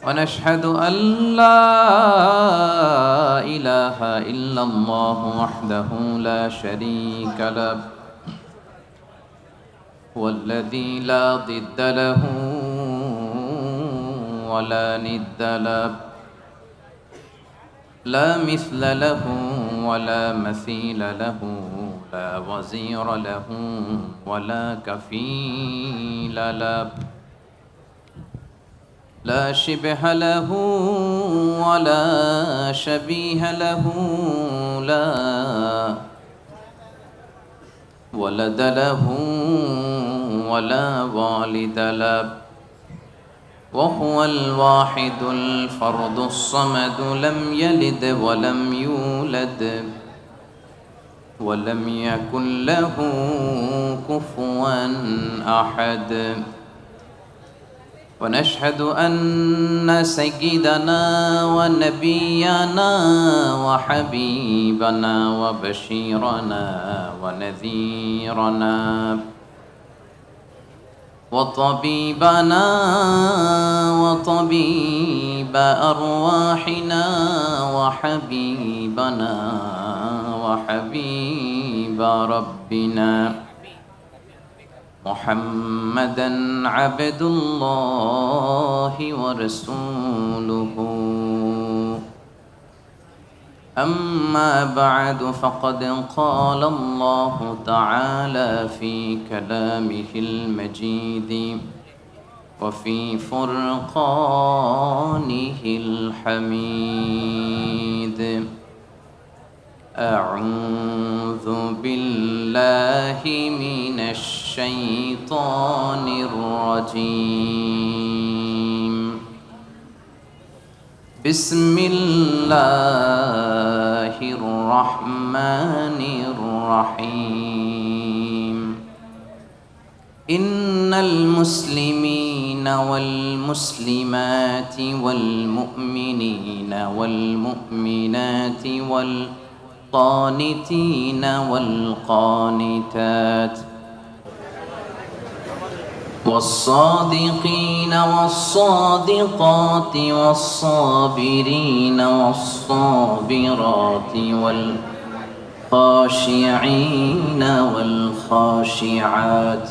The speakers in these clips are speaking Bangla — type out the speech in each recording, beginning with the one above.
ونشهد أن لا إله إلا الله وحده لا شريك له والذي لا ضد له ولا ند له لا مثل له ولا مثيل له لا وزير له ولا كفيل له لا شبه له ولا شبيه له لا ولد له ولا والد له وهو الواحد الفرد الصمد لم يلد ولم يولد ولم يكن له كفوا أحد ونشهد أن سيدنا ونبينا وحبيبنا وبشيرنا ونذيرنا وطبيبنا وطبيب أرواحنا وحبيبنا وحبيب ربنا محمدًا عبد الله ورسوله أما بعد فقد قال الله تعالى في كلامه المجيد وفي فرقانه الحميد أعوذ بالله من الشيطان الرجيم بسم الله الرحمن الرحيم إن المسلمين والمسلمات والمؤمنين والمؤمنات والقانتين والقانتات والصادقين والصادقات والصابرين والصابرات والخاشعين والخاشعات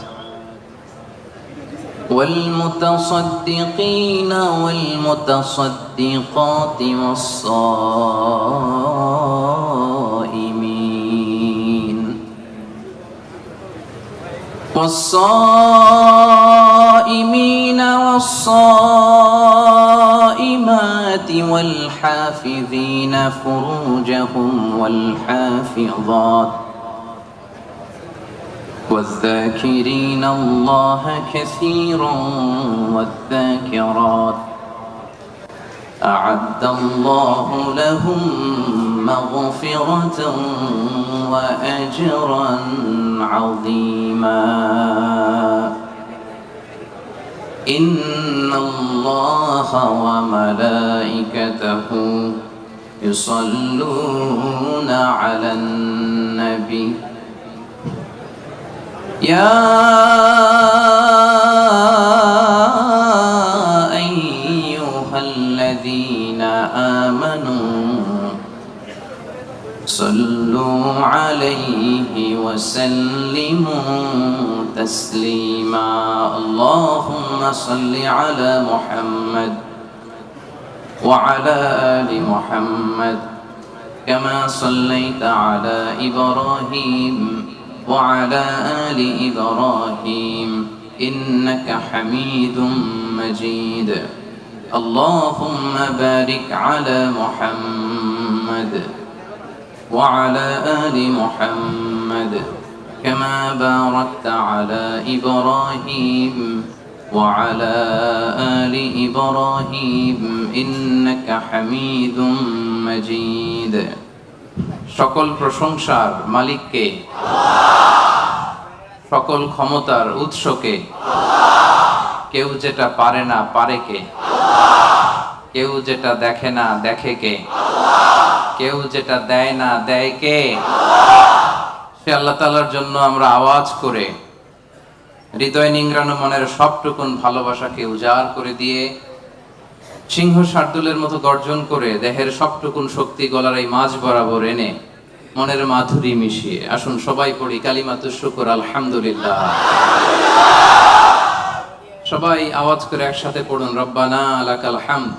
والمتصدقين والمتصدقات والصائمين والصائمات والحافظين فروجهم والحافظات والذاكرين الله كثيرا والذاكرات أعد الله لهم مغفرة وأجرا عظيما إن الله وملائكته يصلون على النبي يا أيها الذين آمنوا صلوا عليه وسلموا تسليما اللهم صل على محمد وعلى آل محمد كما صليت على إبراهيم وعلى آل إبراهيم إنك حميد مجيد اللهم بارك على محمد وعلى آل محمد كما باركت على إبراهيم وعلى آل إبراهيم إنك حميد مجيد সকল প্রশংসার মালিককে সকল ক্ষমতার উৎসকে কেউ যেটা পারে না পারে কে কেউ যেটা দেখে না দেখে কে কেউ যেটা দেয় না দেয় কে সে আল্লাহ তাআলার জন্য আমরা আওয়াজ করে হৃদয় নিংড়ানো মনের সবটুকুন ভালোবাসাকে উজাড় করে দিয়ে সিংহ শার্দুলের মতো গর্জন করে দেহের সবটুকুন শক্তি গলার এই মাঝ বরাবর এনে মনের মাধুরী মিশিয়ে আসুন সবাই পড়ি কালিমাতুশ শুকর আলহামদুলিল্লাহ। সবাই আওয়াজ করে একসাথে পড়ুন রব্বানা লাকাল হামদ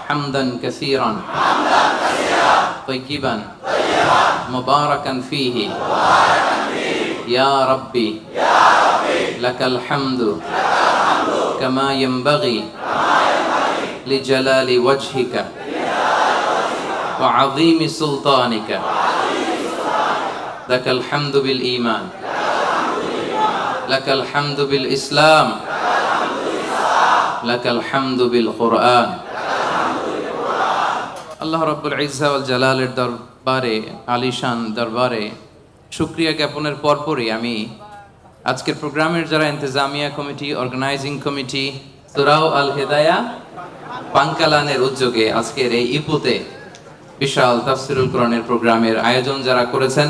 হামদান কাসীরান তাইয়িবান মুবারাকান ফীহি ইয়া রাব্বি লাকাল হামদু কামা ইয়ানবাগি লিজালালি ওয়াজহিকা ওয়া আযীমি সুলতানিকা লাকাল হামদু বিল ঈমান লাকাল হামদু বিল ইসলাম লাকাল হামদু বিল কুরআন। আল্লাহ রাব্বুল ইজ্জা ওয়াল জালালের দরবারে, আলিশান দরবারে শুকরিয়া জ্ঞাপনের পরপরই আমি আজকের প্রোগ্রামের যারা ইন্তেজামিয়া কমিটি, অর্গানাইজিং কমিটি, সূরাউ আল হিদায়া পাঙ্কালানের উদ্যোগে আজকের এই ইপুতে বিশাল তাফসিরুল কোরআনের প্রোগ্রামের আয়োজন যারা করেছেন,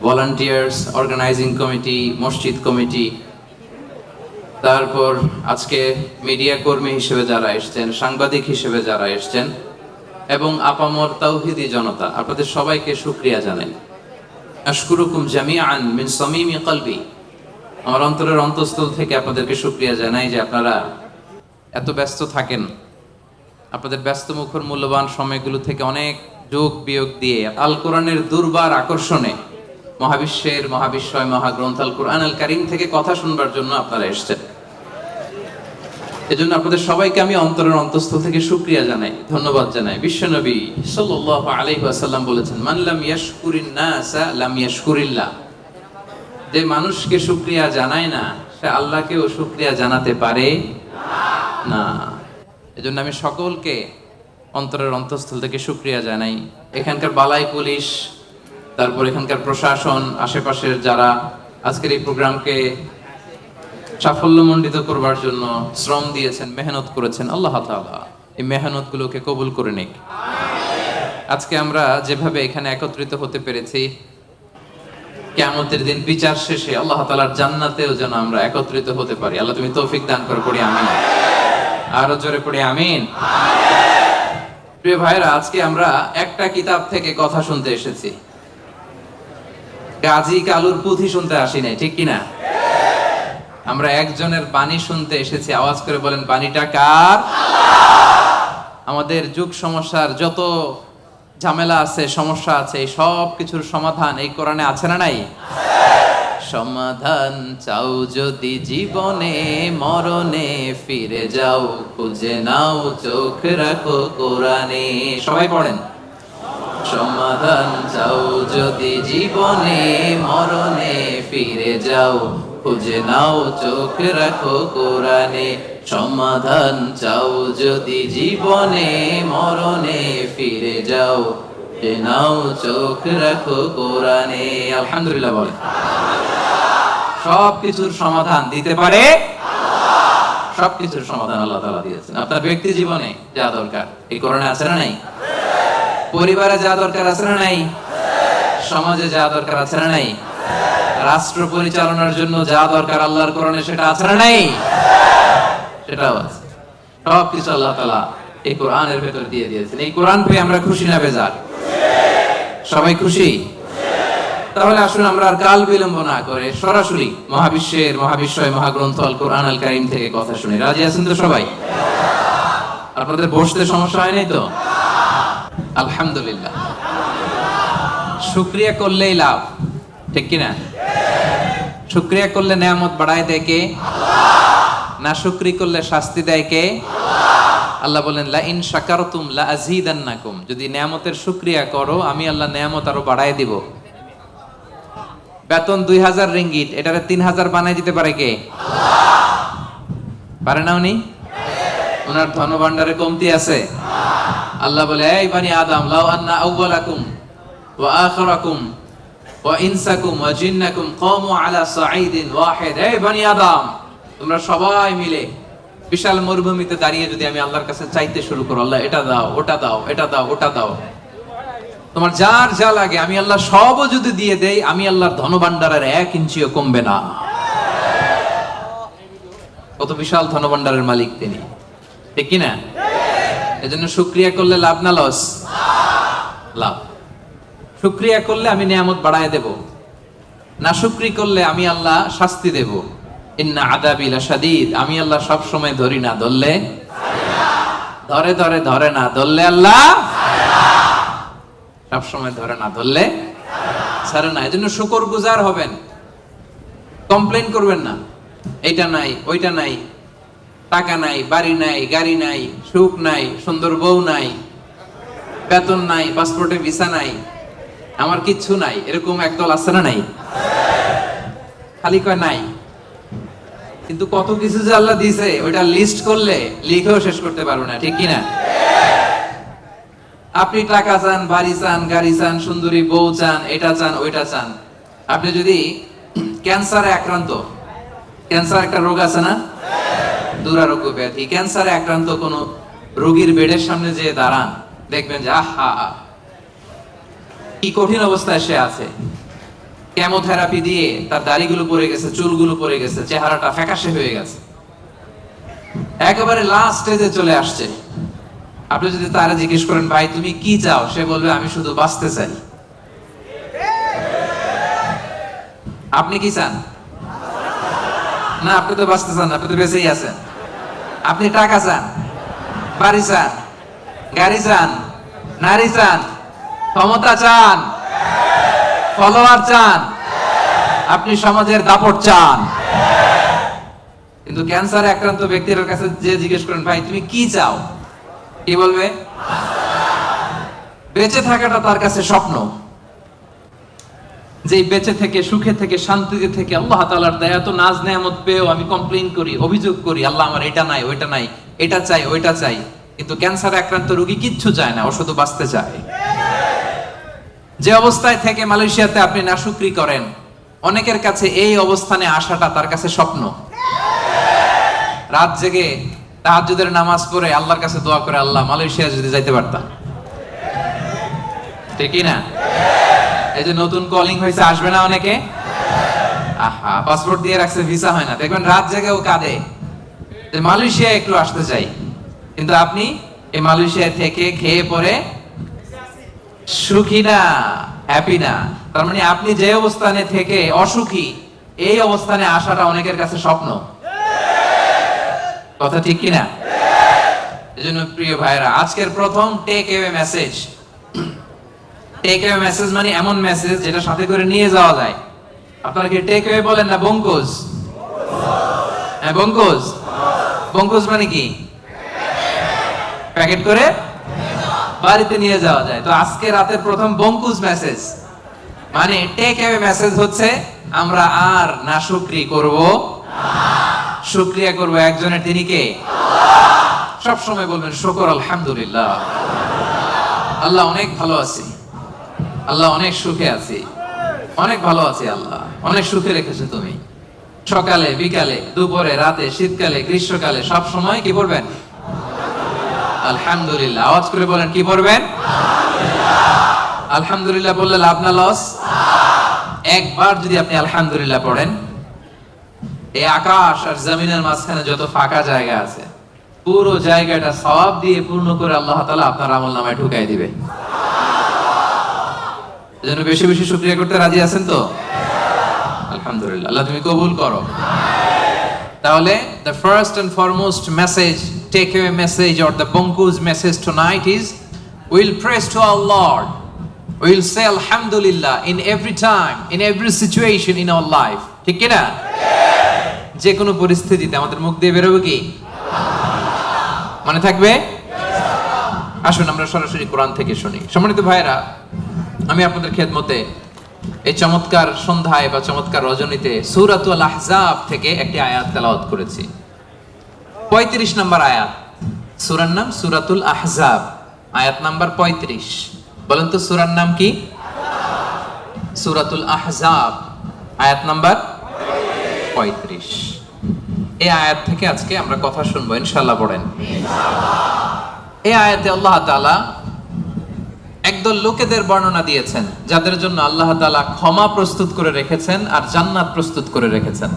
ভলান্টিয়ার্স, অর্গানাইজিং কমিটি, মসজিদ কমিটি, তারপর আজকে মিডিয়া কর্মী হিসেবে যারা এসেছেন, সাংবাদিক হিসেবে যারা এসেছেন এবং আপামর তাওহীদি জনতা, আপনাদের সবাইকে শুকরিয়া জানাই। আশকুরুকুম জামিআন মিন সামিমি কলবি, আমার অন্তরের অন্তঃস্থল থেকে আপনাদেরকে শুকরিয়া জানাই যে আপনারা এত ব্যস্ত থাকেন, আপনাদের ব্যস্ত মুখর মূল্যবান সময়গুলো থেকে অনেক যোগ বিয়োগ দিয়ে আল কোরআনের দুর্বার আকর্ষণে মহাবিশ্বের মহাবিশ্বয় মহাগ্রন্থ আল কোরআন আল কারীম থেকে কথা শুনবার জন্য আপনারা এসেছেন। এজন্য আপনাদের সবাইকে আমি অন্তরের অন্তঃস্থল থেকে শুকরিয়া জানাই, ধন্যবাদ জানাই। বিশ্বনবী সাল্লাল্লাহু আলাইহি ওয়াসাল্লাম বলেছেন, মান লাম ইয়াশকুরিন নাসা লাম ইয়াশকুরিল্লাহ, যে মানুষকে শুকরিয়া জানায় না সে আল্লাহকেও শুকরিয়া জানাতে পারে না। এজন্য আমি সকলকে অন্তরের অন্তঃস্থল থেকে শুকরিয়া জানাই। এখানকার বালাই পুলিশ, তারপর এখানকার প্রশাসন, আশেপাশের যারা আজকের এই প্রোগ্রামকে সাফল্যমণ্ডিত করবার জন্য শ্রম দিয়েছেন, মেহনত করেছেন, আল্লাহ তাআলা এই মেহনতগুলোকে কবুল করে নিক। আজকে আমরা যেভাবে এখানে একত্রিত হতে পেরেছি, কিয়ামতের দিন বিচার শেষে আল্লাহ তাআলার জান্নাতেও যেন আমরা একত্রিত হতে পারি। আল্লাহ তুমি তৌফিক দান করো, পড়ি আমিন। আরো জোরে পড়ি আমিন। প্রিয় ভাইরা, আজকে আমরা একটা কিতাব থেকে কথা শুনতে এসেছি, গাজী কালুর পুঁথি শুনতে আসি নাই, ঠিক কিনা? আমরা একজনের বাণী শুনতে এসেছি। আওয়াজ করে বলেন, বাণীটা কার? আমাদের যুগ সমস্যার যত ঝামেলা আছে, সমস্যা আছে, এই সব কিছুর সমাধান এই কোরআনে আছে না নাই? সমাধান চাও যদি জীবনে মরণে, ফিরে যাও খুঁজে নাও চোখ রাখো কোরআনে। সবাই পড়েন, সমাধান চাও যদি জীবনে মরণে, ফিরে যাও খুঁজে নাও চোখ রাখো কোরআনে। সমাধান চাও যদি জীবনে মরণে, ফিরে যাও খুঁজে নাও চোখ রাখো কোরআনে। আলহামদুলিল্লাহ বলেন। সব কিছুর সমাধান দিতে পারে, সব কিছুর সমাধান আল্লাহ তাআলা দিয়েছেন। আপনার ব্যক্তি জীবনে যা দরকার এই কোরআনে আছে না নাই? পরিবারে যা দরকার আছে না নাই? সমাজে যা দরকার আছে না নাই? রাষ্ট্র পরিচালনার জন্য যা দরকার আল্লাহর কোরআনে সেটা আছে না নাই? সেটাও আছে। সব কিছু আল্লাহ তাআলা এই কোরআনের ভেতর দিয়ে দিয়েছেন। এই কোরআন পেয়ে আমরা খুশি না বেজার? সবাই খুশি? তাহলে আসুন আমরা আর কাল বিলম্ব না করে সরাসরি মহাবিশ্বের মহাবিশ্বয় মহাগ্রন্থ আল কোরআন আল কারীম থেকে কথা শুনি। রাজি আছেন তো সবাই? আপনাদের বসতে সমস্যা হয় নাই তো? আলহামদুলিল্লাহ। শুকরিয়া করলেই লাভ, ঠিক কিনা? শুকরিয়া করলে নেয়ামত বাড়ায় দেয় কে? না শুকরি করলে শাস্তি দেয় কে? আল্লাহ বলেন, লা ইন শাকারতুম লা আযীদান্নাকুম, যদি নেয়ামতের শুকরিয়া করো আমি আল্লাহ নেয়ামত আরো বাড়ায় দিব। বেতন 2000 রিঙ্গিট, এটারে 3000 বানাই দিতে পারে কে? পারে না উনি? ওনার ধনভাণ্ডারে কমতি আছে? আল্লাহ বলে, এই বানি আদম, লাউ আন্না আউওয়ালাকুম ওয়া আখিরাকুম ওয়া ইনসাকুম ওয়া জিন্নাকুম কামু আলা সাঈদিন ওয়াহিদ, এই বানি আদম, তোমরা সবাই মিলে বিশাল মরুভূমিতে দাঁড়িয়ে যদি আমি আল্লাহর কাছে চাইতে শুরু করো, আল্লাহ এটা দাও, ওটা দাও, এটা দাও, ওটা দাও, তোমার যার যা লাগে আমি আল্লাহ সবও যদি দিয়ে দেই, আমি আল্লাহর ধনভাণ্ডারের 1 ইঞ্চিও কমবে না। কত বিশাল ধনভাণ্ডারের মালিক তিনি, ঠিক কিনা? এজন্য শুকরিয়া করলে লাভ না লস? লাভ। শুকরিয়া করলে আমি নিয়ামত বাড়ায় দেব, না শুকরি করলে আমি আল্লাহ শাস্তি দেব। ইন্না আযাবি লাশাদীদ, আমি আল্লাহ সব সময় ধরি না, ধরলে ধরে ধরে ধরে না, ধরলে আল্লাহ সব সময় ধরে না, ধরলে ছাড়ে না। এজন্য শুকরগুজার হবেন, কমপ্লেইন করবেন না। এইটা নাই, ওইটা নাই, টাকা নাই, বাড়ি নাই, গাড়ি নাই, সুখ নাই, সুন্দর বউ নাই, বেতন নাই, পাসপোর্টে ভিসা নাই, আমার কিচ্ছু নাই, এরকম একদল আছে না? নাই, খালি কয় নাই। কিন্তু কত কিছু যে আল্লাহ দিয়েছে ওইটা লিস্ট করলে লিখেও শেষ করতে পারবো না, ঠিক কিনা? আপনি টাকা চান, বাড়ি চান, গাড়ি চান, সুন্দরী বউ চান, এটা চান, ওইটা চান। আপনি যদি ক্যান্সারে আক্রান্ত, ক্যান্সার একটা রোগ আছে না, দুরারোগ্য ব্যাধি, ক্যান্সারে আক্রান্ত কোন রোগীর বেডের সামনে যে দাঁড়ান, দেখবেন যে আহা কি কঠিন অবস্থায় সে আছে। কেমোথেরাপি দিয়ে তার দাড়িগুলো পড়ে গেছে, চুলগুলো পড়ে গেছে, চেহারাটা ফ্যাকাশে হয়ে গেছে, একেবারে লাস্ট স্টেজে চলে আসছে। আপনি যদি তারা জিজ্ঞেস করেন ভাই তুমি কি চাও, সে বলবে আমি শুধু বাঁচতে চাই। আপনি কি চান? না, আপনি তো বাঁচতে চান, আপনি তো বেঁচেই আছেন। আপনি টাকা চান, বাড়ি চান, গাড়ি চান, নারী চান, ক্ষমতা চান, ফলোয়ার চান, আপনি সমাজের দাপট চান। কিন্তু ক্যান্সারে আক্রান্ত ব্যক্তির কাছে যে জিজ্ঞেস করেন ভাই তুমি কি চাও, কি বলবে? বেঁচে থাকাটা তার কাছে স্বপ্ন। যে বেঁচে থেকে, সুখে থেকে, শান্তিতে থেকে আল্লাহ তাআলার দয়া তো নাজ নেয়ামত পেয়েও আমি কমপ্লেইন করি, অভিযোগ করি, আল্লাহ আমার এটা নাই, ওইটা নাই, এটা চাই, ওইটা চাই। কিন্তু ক্যান্সারে আক্রান্ত রোগী কিচ্ছু চায় না, ও শুধু বাঁচতে চায়। যে অবস্থায় থেকে মালয়েশিয়াতে আপনি নাশুকরি করেন, অনেকের কাছে এই অবস্থানে আসাটা তার কাছে স্বপ্ন। রাত জেগে তাহাজ্জুদের নামাজ পড়ে আল্লাহর কাছে দোয়া করে, আল্লাহ মালয়েশিয়া যদি যাইতে পারতাম, ঠিক না? এই যে নতুন কলিং হয়েছে, আসবে না অনেকে? আহা, পাসপোর্ট দিয়ে রাখছে, ভিসা হয় না, দেখবেন রাত জেগে ও কাঁদে যে মালয়েশিয়া একটু আসতে চাই। কিন্তু আপনি এই মালয়েশিয়া থেকে খেয়ে পরে সুখী না, হ্যাপি না। তার মানে আপনি যে অবস্থানে থেকে অসুখী, এই অবস্থানে আসাটা অনেকের কাছে স্বপ্ন। কথা ঠিক কিনা? এজন্য প্রিয় ভাইরা, আজকের প্রথম take away message. Take away message মানে এমন মেসেজ যেটা সাথে করে নিয়ে যাওয়া যায়। আপনারা কি টেক অ্যাওয়ে বলেন না বঙ্কুজ? হ্যাঁ, বঙ্কুজ। বঙ্কুজ মানে কি? প্যাকেট করে বাড়িতে নিয়ে যাওয়া যায়। তো আজকে রাতের প্রথম বঙ্কুজ মেসেজ মানে টেক অ্যাওয়ে মেসেজ হচ্ছে আমরা আর নাশুকরি করব না, শুকরিয়া করব একজনের, তিনি কে? সব সময় বলবেন শুকর আলহামদুলিল্লাহ, আল্লাহ অনেক ভালো আছি, আল্লাহ অনেক সুখে আছি, অনেক ভালো আছি, আল্লাহ অনেক সুখে রেখেছে তুমি। সকালে, বিকালে, দুপুরে, রাতে, শীতকালে, গ্রীষ্মকালে, সব সময় কি বলবেন? আলহামদুলিল্লাহ। আওয়াজ করে বলেন কি পড়বেন? আলহামদুলিল্লাহ বললে লাভ না লস? একবার যদি আপনি আলহামদুলিল্লাহ পড়েন, এই আকাশ আর জমিনের মাঝখানে যত ফাঁকা জায়গা আছে পুরো জায়গাটা সওয়াব দিয়ে পূর্ণ করে আল্লাহ তাআলা আপনার আমলনামায় ঢুকাই দিবে। এজন্য বেশি বেশি শুকরিয়া করতে রাজি আছেন তো? আলহামদুলিল্লাহ, আল্লাহ তুমি কবুল করো। তাহলে the first and foremost message, takeaway message or the Bonku's message tonight is we'll praise to our Lord. We'll say alhamdulillah in every time, in every situation in our life. ঠিক কি না? যে কোনো পরিস্থিতিতে আমাদের মুখ দিয়ে বেরোবে কি? মনে থাকবে? আসুন আমরা সরাসরি কোরআন থেকে শুনি। সম্মানিত ভাইরা, আমি আপনাদের খেদমতে এই চমৎকার সন্ধ্যায় বা চমৎকার রজনীতে সূরাতুল আহজাব থেকে একটি আয়াত তেলাওয়াত করেছি। 35 নম্বর আয়াত। সূরার নাম সূরাতুল আহজাব, আয়াত নাম্বার 35। বলেন তো সূরার নাম কি? সূরাতুল আহজাব, আয়াত নাম্বার 35। এই আয়াত থেকে আজকে আমরা কথা শুনবো ইনশাআল্লাহ। পড়েন। এই আয়াতে আল্লাহ তাআলা একদল লোকেদের বর্ণনা দিয়েছেন যাদের জন্য আল্লাহ তাআলা ক্ষমা প্রস্তুত করে রেখেছেন আর জান্নাত প্রস্তুত করে রেখেছেন।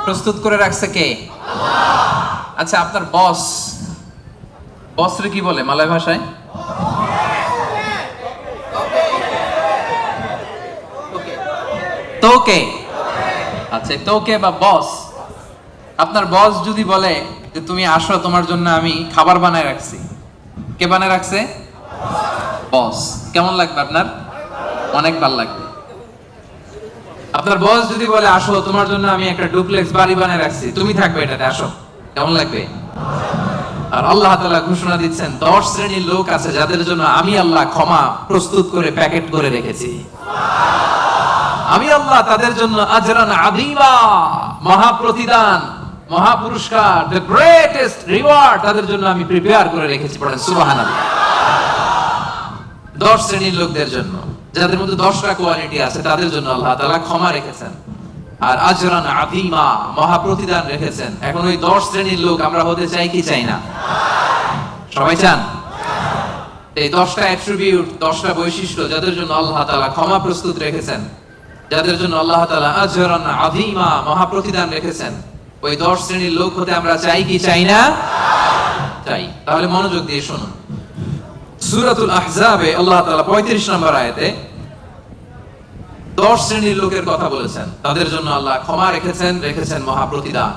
প্রস্তুত করে রাখছে কে? আচ্ছা, আপনার বস রে কি বলে মালয় ভাষায়? তোকে। আচ্ছা, তোকে বা বস, আপনার বস যদি বলে যে তুমি আসো, তোমার জন্য আমি খাবার বানায় রাখছি, কে বানায় রাখছে? বস। কেমন লাগবে আপনার? অনেক ভালো লাগবে। আপনার বস যদি বলে আসো, তোমার জন্য আমি একটা ডুপ্লেক্স বাড়ি বানায় রাখছি, তুমি থাকবে এটাতে, আসো, কেমন লাগবে? আর আল্লাহ তাআলা ঘোষণা দিচ্ছেন 10 শ্রেণীর লোক আছে যাদের জন্য আমি আল্লাহ ক্ষমা প্রস্তুত করে প্যাকেট করে রেখেছি। আমি আল্লাহ তাদের জন্য আজরান আযীমা, মহা প্রতিদান, মহা পুরস্কার, দ্য গ্রেটেস্ট রিওয়ার্ড তাদের জন্য আমি প্রিপেয়ার করে রেখেছি। পড়েন সুবহানাল্লাহ। 10 শ্রেণীর লোকদের জন্য, যাদের মধ্যে 10টা কোয়ালিটি আছে, তাদের জন্য আল্লাহ তাআলা ক্ষমা রেখেছেন আর আজরান আযীমা, মহা প্রতিদান রেখেছেন। এখন ওই 10 শ্রেণীর লোক আমরা হতে চাই কি চাই না? সবাই চান? এই 10টা অ্যাট্রিবিউট, 10টা বৈশিষ্ট্য যাদের জন্য আল্লাহ তাআলা ক্ষমা প্রস্তুত রেখেছেন, যাদের জন্য আল্লাহ তাআলা আজরান আযীমা, মহা প্রতিদান রেখেছেন, ওই 10 শ্রেণীর লোক হতে আমরা চাই কি চাই না? চাই। তাহলে মনোযোগ দিয়ে শুনুন। সূরাতুল আহজাবে আল্লাহ তাআলা 35 নম্বর আয়াতে 10 শ্রেণীর লোকের কথা বলেছেন, তাদের জন্য আল্লাহ ক্ষমা রেখেছেন মহা প্রতিদান।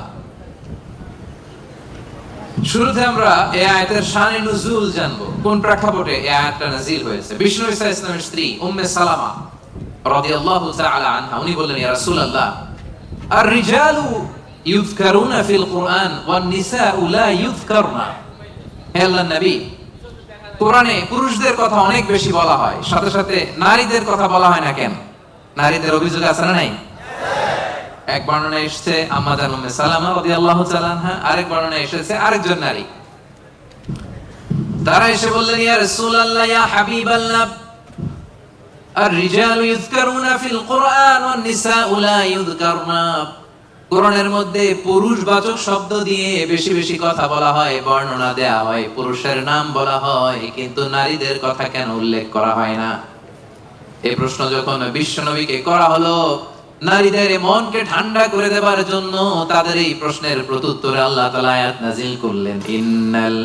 শুরুতে আমরা এই আয়াতের শানে নুজুল জানবো, কোন প্রেক্ষাপটে এই আয়াতটা নাযিল হয়েছে। বিষ্ণু ঈসা ইসলামের স্ত্রী উম্মে সালামা রাদিয়াল্লাহু তাআলা আনহা, উনি বললেন, ইয়া রাসূলুল্লাহ, আর-রিজালু ইউযকারুনা ফিল কুরআন ওয়ান নিসাউ লা ইউযকারনা। হে আল্লাহর নবী, কোরআনে পুরুষদের কথা অনেক বেশি বলা হয়, সাথে সাথে নারীদের কথা বলা হয় না কেন? নারীদের অভিযোগ আছে না নাই? এক বর্ণনায় এসেছে আম্মা জান উম্মে সালামা রাদিয়াল্লাহু তাআলা আনহা, আরেক বর্ণনায় এসেছে আরেকজন নারী। তারা এসে বললেন, ইয়া রাসূলুল্লাহ, ইয়া হাবিবাল্লাহ, আর-রিজালু ইউযকারুনা ফিল কুরআন ওয়ান নিসাউ লা ইউযকারনা। কোরআনের মধ্যে পুরুষবাচক শব্দ দিয়ে বেশি বেশি কথা বলা হয়, বর্ণনা দেয়া হয়, পুরুষের নাম বলা হয়, কিন্তু নারীদের কথা কেন উল্লেখ করা হয় না? এই প্রশ্ন যখন বিশ্বনবীকে করা হলো, নারীদের মনকে ঠান্ডা করে দেবার জন্য তাদের এই প্রশ্নের প্রত্যুত্তরে আল্লাহ তাআলা আয়াত নাযিল করলেন, ইন্নাল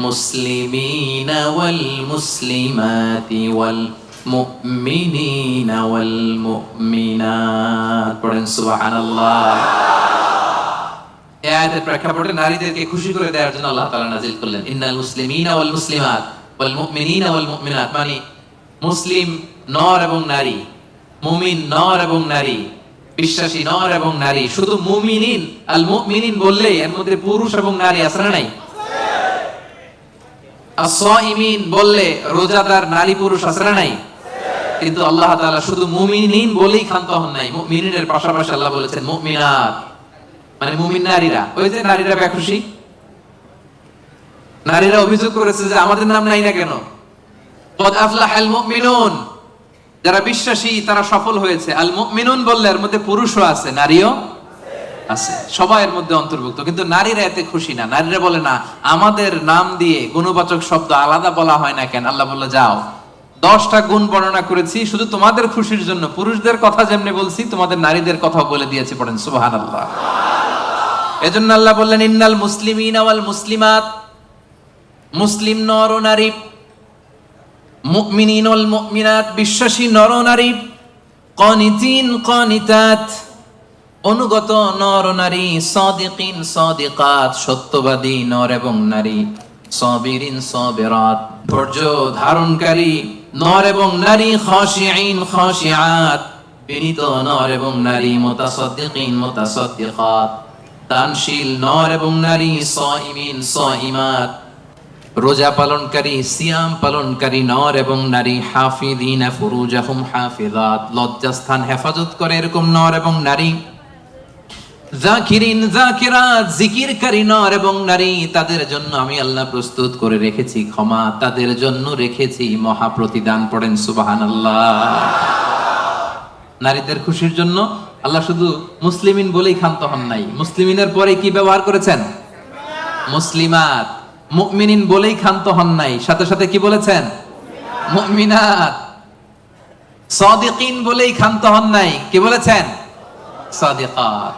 মুসলিমিনা ওয়াল মুসলিমাতি ওয়াল মুমিনিনা ওয়াল মুমিনাত। পড়েন সুবহানাল্লাহ। এই আয়াতের প্রেক্ষাপটে নারীদেরকে খুশি করে দেওয়ার জন্য আল্লাহ তাআলা নাযিল করলেন, ইন্নাল মুসলিমিনা ওয়াল মুসলিমাত ওয়াল মুমিনিনা ওয়াল মুমিনাত, মানে মুসলিম নর এবং নারী, মুমিন নর এবং নারী, বিশ্বাসী নর এবং নারী। শুধু মুমিনিন, আল মুমিনিন বললে এর মধ্যে পুরুষ এবং নারী আছে না নাই? আস-সাইমিন বললে রোজাদার নারী পুরুষ আছে না নাই? কিন্তু আল্লাহ তাআলা শুধু মুমিনিন বলেই ক্ষান্ত হন নাই, মুমিনিনের পাশাপাশি আল্লাহ বলেছেন মুমিনাত, মানে মুমিন নারীরা। ওই যে নারীরা বেখুশি, নারীরা অভিযোগ করেছে যে আমাদের নাম নাই না কেন? কদ আফলাহাল মুমিনুন, যারা বিশ্বাসী তারা সফল হয়েছে। আল মুমিনুন বললে এর মধ্যে পুরুষও আছে, নারীও আছে, সবাই এর মধ্যে অন্তর্ভুক্ত। কিন্তু নারীরা এতে খুশি না। নারীরা বলে, না, আমাদের নাম দিয়ে গুণবাচক শব্দ আলাদা বলা হয় না কেন? আল্লাহ বলল, যাও, 10টা গুণ বর্ণনা করেছি শুধু তোমাদের খুশির জন্য। পুরুষদের কথা যেমনি বলছি, তোমাদের নারীদের কথাও বলে দিয়েছি। পড়েন সুবহানাল্লাহ। এজন্য আল্লাহ বললেন, ইন্নাল মুসলিমিনা ওয়াল মুসলিমাত, মুসলিম নর ও নারী, মুমিনিন ওয়াল মুমিনাত, বিশ্বাসী নর ও নারী, কানিতিন কানিতাত, অনুগত নর ও নারী, সাদিকিন সাদিকাত, সত্যবাদী নর এবং নারী, সাবিরিন সাবিরাত, ধৈর্য ধারণকারী নর এবং নারী, খাশিঈন খাশিআত, বিনীত নর এবং নারী, মুতাসাদ্দিকিন মুতাসাদ্দিকাত, দানশীল নর এবং নারী, সাইমিন সাইমাত, রোজা পালনকারী সিয়াম পালনকারী নর এবং নারী, হাফিযিনা ফুরুজাহুম হাফিজাত, লজ্জাস্থান হেফাজত করে এরকম নর এবং নারী, যাকিরিন যাকিরাত, জিকিরকারী নর এবং নারী, তাদের জন্য আমি আল্লাহ প্রস্তুত করে রেখেছি ক্ষমা, তাদের জন্য রেখেছি মহা প্রতিদান। পড়েন সুবহানাল্লাহ। নারীদের খুশির জন্য আল্লাহ শুধু মুসলিমিন বলেই ক্ষান্ত হন নাই, মুসলিমিনের পরে কি ব্যবহার করেছেন? মুসলিমাত। মুমিনিন বলেই ক্ষান্ত হন নাই, সাথে সাথে কি বলেছেন? মুমিনাত। সাদিকিন বলেই ক্ষান্ত হন নাই, কি বলেছেন? সাদিকাত।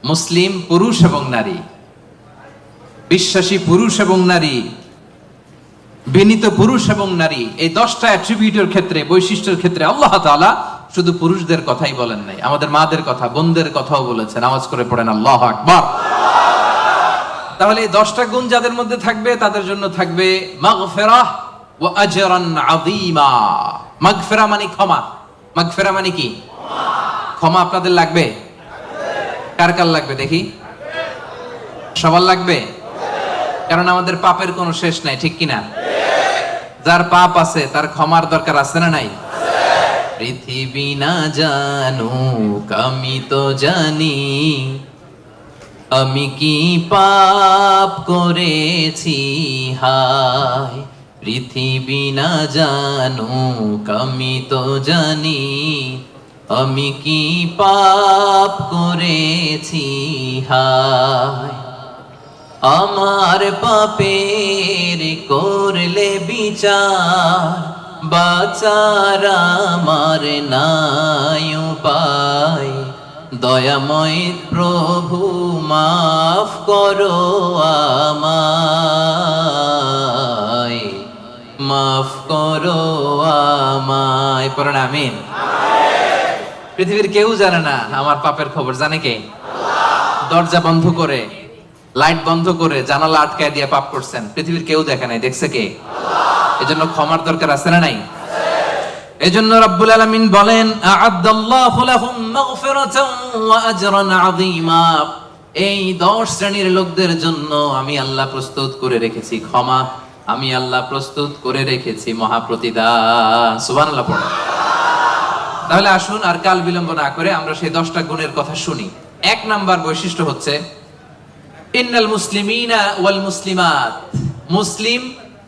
মুসলিম পুরুষ এবং নারী, বিশ্বাসী পুরুষ এবং নারী, বিনীত পুরুষ এবং নারী, এই 10টা অ্যাট্রিবিউটের ক্ষেত্রে, বৈশিষ্ট্যের ক্ষেত্রে আল্লাহ তাআলা শুধু পুরুষদের কথাই বলেন নাই, আমাদের মাদের কথা, বোনদের কথাও বলেছেন। আওয়াজ করে পড়েন আল্লাহু আকবার। তাহলে এই 10টা গুণ যাদের মধ্যে থাকবে তাদের জন্য থাকবে মাগফিরাহ ওয়া আজরান আযীমা। মাগফিরা মানে ক্ষমা। মাগফিরা মানে কি? ক্ষমা। আপনাদের লাগবে? কার কার লাগবে দেখি? সবার লাগবে? কারণ আমাদের পাপের কোনো শেষ নাই, ঠিক কিনা? যার পাপ আছে তার ক্ষমার দরকার আছে না নাই? পৃথিবী না জানুক আমি তো জানি, আমি কি পাপ করেছি হায়। পৃথিবী না জানুক আমি তো জানি, আমি কি পাপ করেছি হায়। আমার পাপের করলে বিচার, বাঁচার আমার নাই উপায়। দয়াময় প্রভু মাফ করো আমায়, মাফ করো আমায়। পড়েন আমিন। পৃথিবীর কেউ জানে না আমার পাপের খবর, জানে কে? দরজা বন্ধ করে, লাইট বন্ধ করে, জানালা আটকায় দিয়ে পাপ করছেন, পৃথিবীর কেউ দেখে নাই, দেখছে কে? এজন্য ক্ষমার দরকার আছে না নাই? এজন্য রব্বুল আলামিন বলেন আ'আদাল্লাহু লাহুম মাগফিরাতান ওয়া আজরান আযীমা। এই 10 শ্রেণীর লোকদের জন্য আমি আল্লাহ প্রস্তুত করে রেখেছি ক্ষমা, আমি আল্লাহ প্রস্তুত করে রেখেছি মহাপ্রতিদান। সুবহানাল্লাহ পড়ুন। তাহলে আসুন আর কাল বিলম্ব না করে আমরা সেই 10টা গুণের কথা শুনি। 1 নাম্বার বৈশিষ্ট্য হচ্ছে ইন্নাল মুসলিমিনা ওয়াল মুসলিমাত। মুসলিম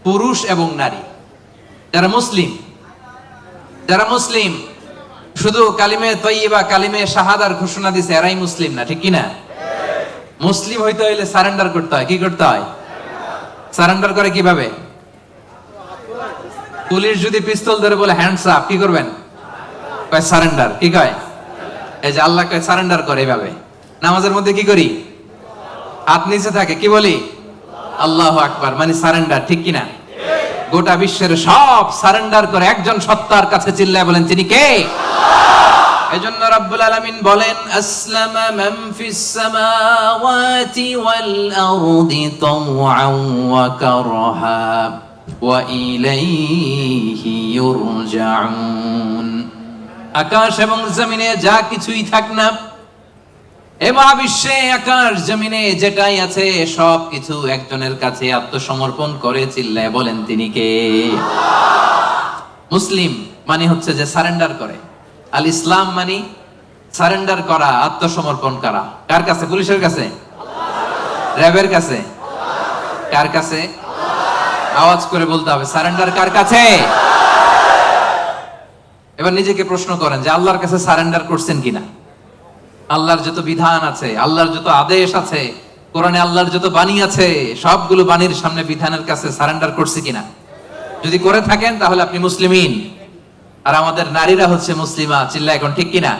পুরুষ এবং নারী, যারা মুসলিম শুধু কালিমে তয়্যিবা, কালিমে শাহাদার ঘোষণা দিছে এরাই মুসলিম না, ঠিক কি না? মুসলিম হইতে হইলে সারেন্ডার করতে হয়। কি করতে হয়? সারেন্ডার করে কিভাবে? পুলিশ যদি পিস্তল ধরে বলে হ্যান্ডস আপ, কি করবেন? কয় সারেন্ডার। কি কয়? এই যে আল্লাহ কয় সারেন্ডার করে এইভাবে। নামাজের মধ্যে কি করি? হাত নিচে থাকে, কি বলি? আল্লাহু আকবার, মানে সারেন্ডার, ঠিক কি না? গোটা বিশ্বের সব সারেন্ডার করে একজন সত্তার কাছে চিল্লায় বলেন তিনি কে? এজন্য রব্বুল আলামিন বলেন আসলামা মান ফিস সামাওয়াতি ওয়াল আরদি তাওআন ওয়া কারহা ওয়া ইলাইহি ইউরজাউন। আকাশ এবং জমিনে যা কিছুই থাক না, এ মহাবিশ্বে আকাশ জমিনে যেটাই আছে সব কিছু একজনের কাছে আত্মসমর্পণ করে চিল্লায় বলেন তিনি কে? মুসলিম মানে হচ্ছে যে সারেন্ডার করে। আল ইসলাম মানে সারেন্ডার করা, আত্মসমর্পণ করা। কার কাছে? পুলিশের কাছে? র্যাবের কাছে? কার কাছে? আওয়াজ করে বলতে হবে, সারেন্ডার কার কাছে? এবার নিজেকে প্রশ্ন করেন যে আল্লাহর কাছে সারেন্ডার করছেন কিনা? আল্লাহর যত বিধান আছে, আল্লাহর যত আদেশ আছে, কোরআনে আল্লাহর যত বাণী আছে, সবগুলো বাণীর সামনে, বিধানের কাছে সারেন্ডার করছে কিনা? যদি করে থাকেন তাহলে আপনি মুসলিমিন। আর আমাদের নারীরা হচ্ছে মুসলিমা। চিল্লা এখন, ঠিক কিনা?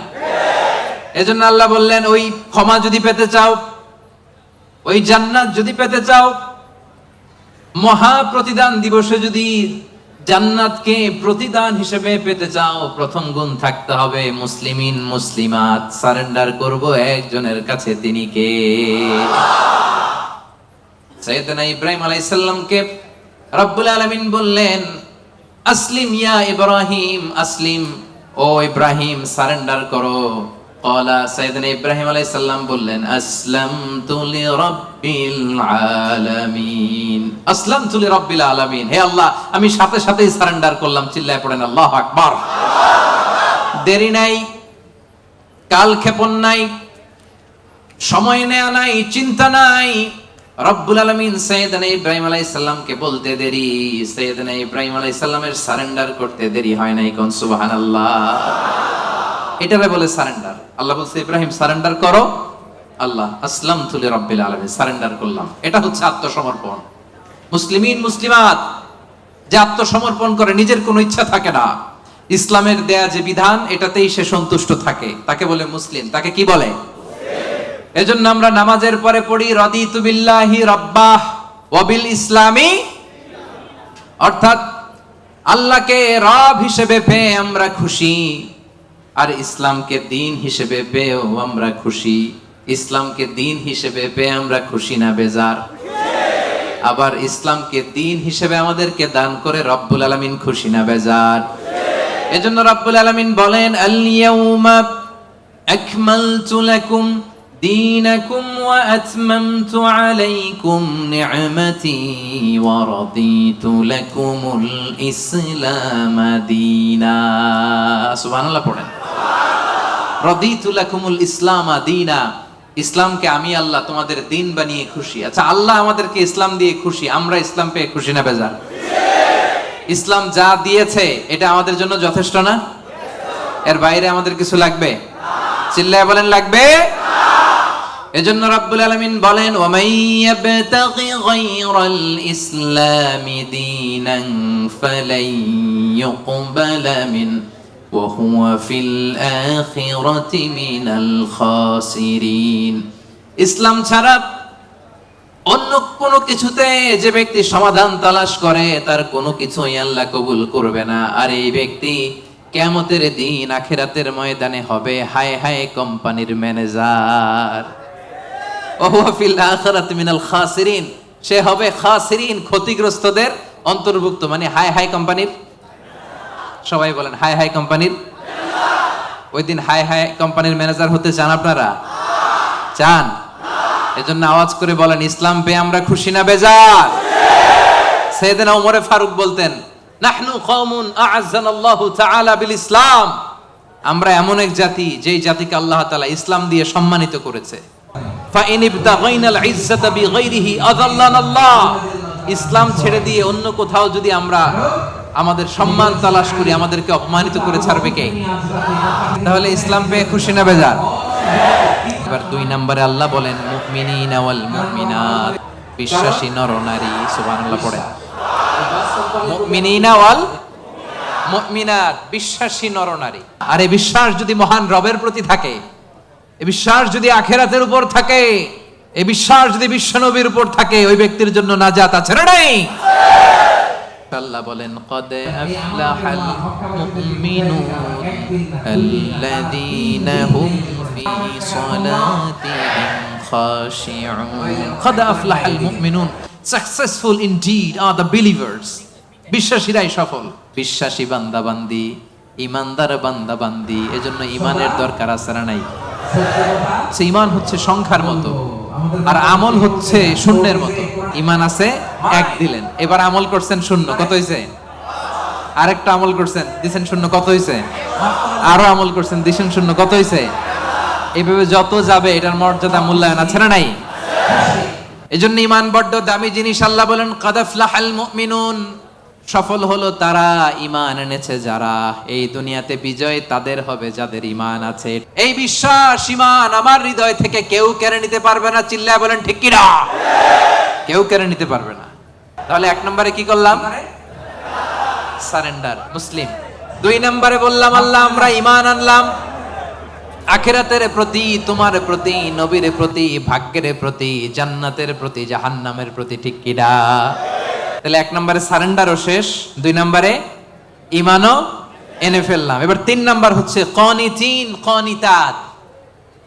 এজন্য আল্লাহ বললেন ওই ক্ষমা যদি পেতে চাও, ওই জান্নাত যদি পেতে চাও, মহা প্রতিদান দিবসে যদি জান্নাতকে প্রতিদান হিসেবে পেতে চাও, প্রথম গুণ থাকতে হবে মুসলিমিন মুসলিমাত। সারেন্ডার করব একজনের কাছে, তিনি কে? সাইয়েদনা ইব্রাহিম আলাইহিস সালামকে রব্বুল আলামিন বললেন আসলিম ইয়া ইব্রাহিম, আসলিম, ও ইব্রাহিম সারেন্ডার করো। ক্বালা, সাইয়েদনা ইব্রাহিম আলাইহিস সালাম বললেন আসলামতু লিরাব্বিল আলামিন। আসলামতু লিরাব্বিল আলামিন, হে আল্লাহ আমি সাথে সাথেই সারেন্ডার করলাম। চিল্লায় পড়েন আল্লাহু আকবার। দেরি নাই, কালক্ষেপণ নাই, সময় নেয়া নাই, চিন্তা নাই। রব্বুল আলামিন সাইয়েদনা ইব্রাহিম আলাইহিস সালামকে বলতে দেরি, সাইয়েদনা ইব্রাহিম আলাইহিস সালামের সারেন্ডার করতে দেরি হয় নাই। কোন সুবহানাল্লাহ। এটারে বলে সারেন্ডার। আল্লাহ বলছে ইব্রাহিম সারেন্ডার করো, আল্লাহ আসলামতু লিরাব্বিল আলামিন, সারেন্ডার করলাম। এটা হচ্ছে আত্মসমর্পণ। মুসলিমিন মুসলিমাত, যে আত্মসমর্পণ করে, নিজের কোনো ইচ্ছা থাকে না, ইসলামের দেয়া যে বিধান এটাতেই সে সন্তুষ্ট থাকে, তাকে বলে মুসলিম। তাকে কি বলে? এজন্য আমরা নামাজের পরে পড়ি রাদিতু বিল্লাহি রাব্বাহ ওয়া বিল ইসলামি, অর্থাৎ আল্লাহকে রব হিসেবে পেয়ে আমরা খুশি, আর ইসলামকে দিন হিসেবে পেয়েও আমরা খুশি। ইসলামকে দিন হিসেবে পেয়ে আমরা খুশি না বেজার? আবার ইসলামকে দিন হিসেবে আমাদেরকে দান করে রব্বুল আলামিন খুশি না বেজার? এজন্য রব্বুল আলামিন বলেন আল ইয়াউমা আকমালতু লাকুম দীনাকুম ওয়া আতমামতু আলাইকুম নি'মাতি ওয়া রাদিতু লাকুমুল ইসলাম দীনা। সুবহানাল্লাহ পড়েন। রাদিতু লাকুমুল ইসলাম দীনা, ইসলামকে আমি আল্লাহ তোমাদের দিন বানিয়ে খুশি। আচ্ছা, আল্লাহ আমাদেরকে ইসলাম দিয়ে খুশি, আমরা ইসলাম পেয়ে খুশি না বেজার? ইসলাম যা দিয়েছে এটা আমাদের জন্য যথেষ্ট না? এর বাইরে আমাদের কিছু লাগবে? চিল্লায় বলেন লাগবে। এজন্য রাব্বুল আলামিন বলেন ওয়া মান ইয়াবতাগি গায়রাল ইসলামি দীনান ফালাই ইউকবালা মিন ওয়া হুয়া ফিল আখিরাতি মিনাল খাসিরিন। ইসলাম ছাড়া অন্য কোনো কিছুতে যে ব্যক্তি সমাধান তালাশ করে তার কোনো কিছুই আল্লাহ কবুল করবে না। আর এই ব্যক্তি কিয়ামতের দিন আখিরাতের ময়দানে হবে হায় হায় কোম্পানির ম্যানেজার। ওয়া হুয়া ফিল আখিরাতি মিনাল খাসিরিন, সে হবে খাসিরিন, ক্ষতিগ্রস্তদের অন্তর্ভুক্ত। মানে হায় হায় কোম্পানির, সবাই বলেন হায় হায় কোম্পানির। ওই দিন হায় হায় কোম্পানির ম্যানেজার হতে চান আপনারা? চান? এজন্য আওয়াজ করে বলেন ইসলাম পেয়ে আমরা খুশি না বেজার? সাইয়েদনা ওমর ফারুক বলতেন নাহনু কওমুন আ'আজ্জানাল্লাহু তাআলা বিল ইসলাম, আমরা এমন এক জাতি যেই জাতিকে আল্লাহ তাআলা ইসলাম দিয়ে সম্মানিত করেছে। ফা ইন ইবতাগাইনাল ইজ্জাতা বিগাইরিহি আযাল্লানাল্লাহ, ইসলাম ছেড়ে দিয়ে অন্য কোথাও যদি আমরা আমাদের সম্মান তালাশ করি আমাদেরকে অপমানিত করে ছাড়বে কে? তাহলে ইসলাম পেয়ে খুশি না বেজার? এবার 2 নম্বরে আল্লাহ বলেন মুমিনিনা ওয়াল মুমিনাত, বিশ্বাসী নর নারী। সুবহানাল্লাহ পড়ে। মুমিনিনা ওয়াল মুমিনাত, বিশ্বাসী নর নারী। আর এই বিশ্বাস যদি মহান রবের প্রতি থাকে, এই বিশ্বাস যদি আখিরাতের উপর থাকে, এই বিশ্বাস যদি বিশ্বনবীর উপর থাকে, ওই ব্যক্তির জন্য নাজাত আছে না নাই? আল্লাহ বলেন কদ আফলাহাল মুমিনুন আল্লাযীনা হুম ফি সালাতিহিম খাশিউন। কদ আফলাহাল মুমিনুন, successful indeed are the believers, বিশ্বাসীরাই সফল। বিশ্বাসী বান্দা বান্দি, ইমানদার বান্দা বান্দি, এজন্য ইমানের দরকার আছে না নাই? ঈমান হচ্ছে সংখ্যার মতো, আর আমল হচ্ছে শূন্যের মতো। ঈমান আছে 1 দিলেন, এবার আমল করছেন 0, কত হইছে? আরেকটা আমল করছেন দিছেন 0, কত হইছে? আরো আমল করছেন দিছেন 0, কত হইছে? এইভাবে যত যাবে এটার মর্যাদা মূল্যায়ন আছে না নাই? এজন্য ঈমান বড় দামি জিনিস। আল্লাহ বলেন কাদ আফলাহাল মুমিনুন, সফল হলো তারা ঈমান এনেছে যারা। এই দুনিয়াতে বিজয় তাদের হবে যাদের ঈমান আছে। এই বিশ্বাস ঈমান আমার হৃদয় থেকে কেউ কেড়ে নিতে পারবে না। চিল্লায় বলেন ঠিক কি না? কেউ কেড়ে নিতে পারবে না। তাহলে 1 নম্বরে কি করলাম? সারেন্ডার, মুসলিম। 2 নম্বরে বললাম আল্লাহ আমরা ঈমান আনলাম আখিরাতের প্রতি, তোমার প্রতি, নবীর প্রতি, ভাগ্যের প্রতি, জান্নাতের প্রতি, জাহান্নামের প্রতি, ঠিক কি না? তাহলে 1 নম্বরে সারেন্ডারও শেষ, 2 নম্বরে ঈমানও এনে ফেললাম। এবার 3 নাম্বার হচ্ছে কানিতিন কানিতাত।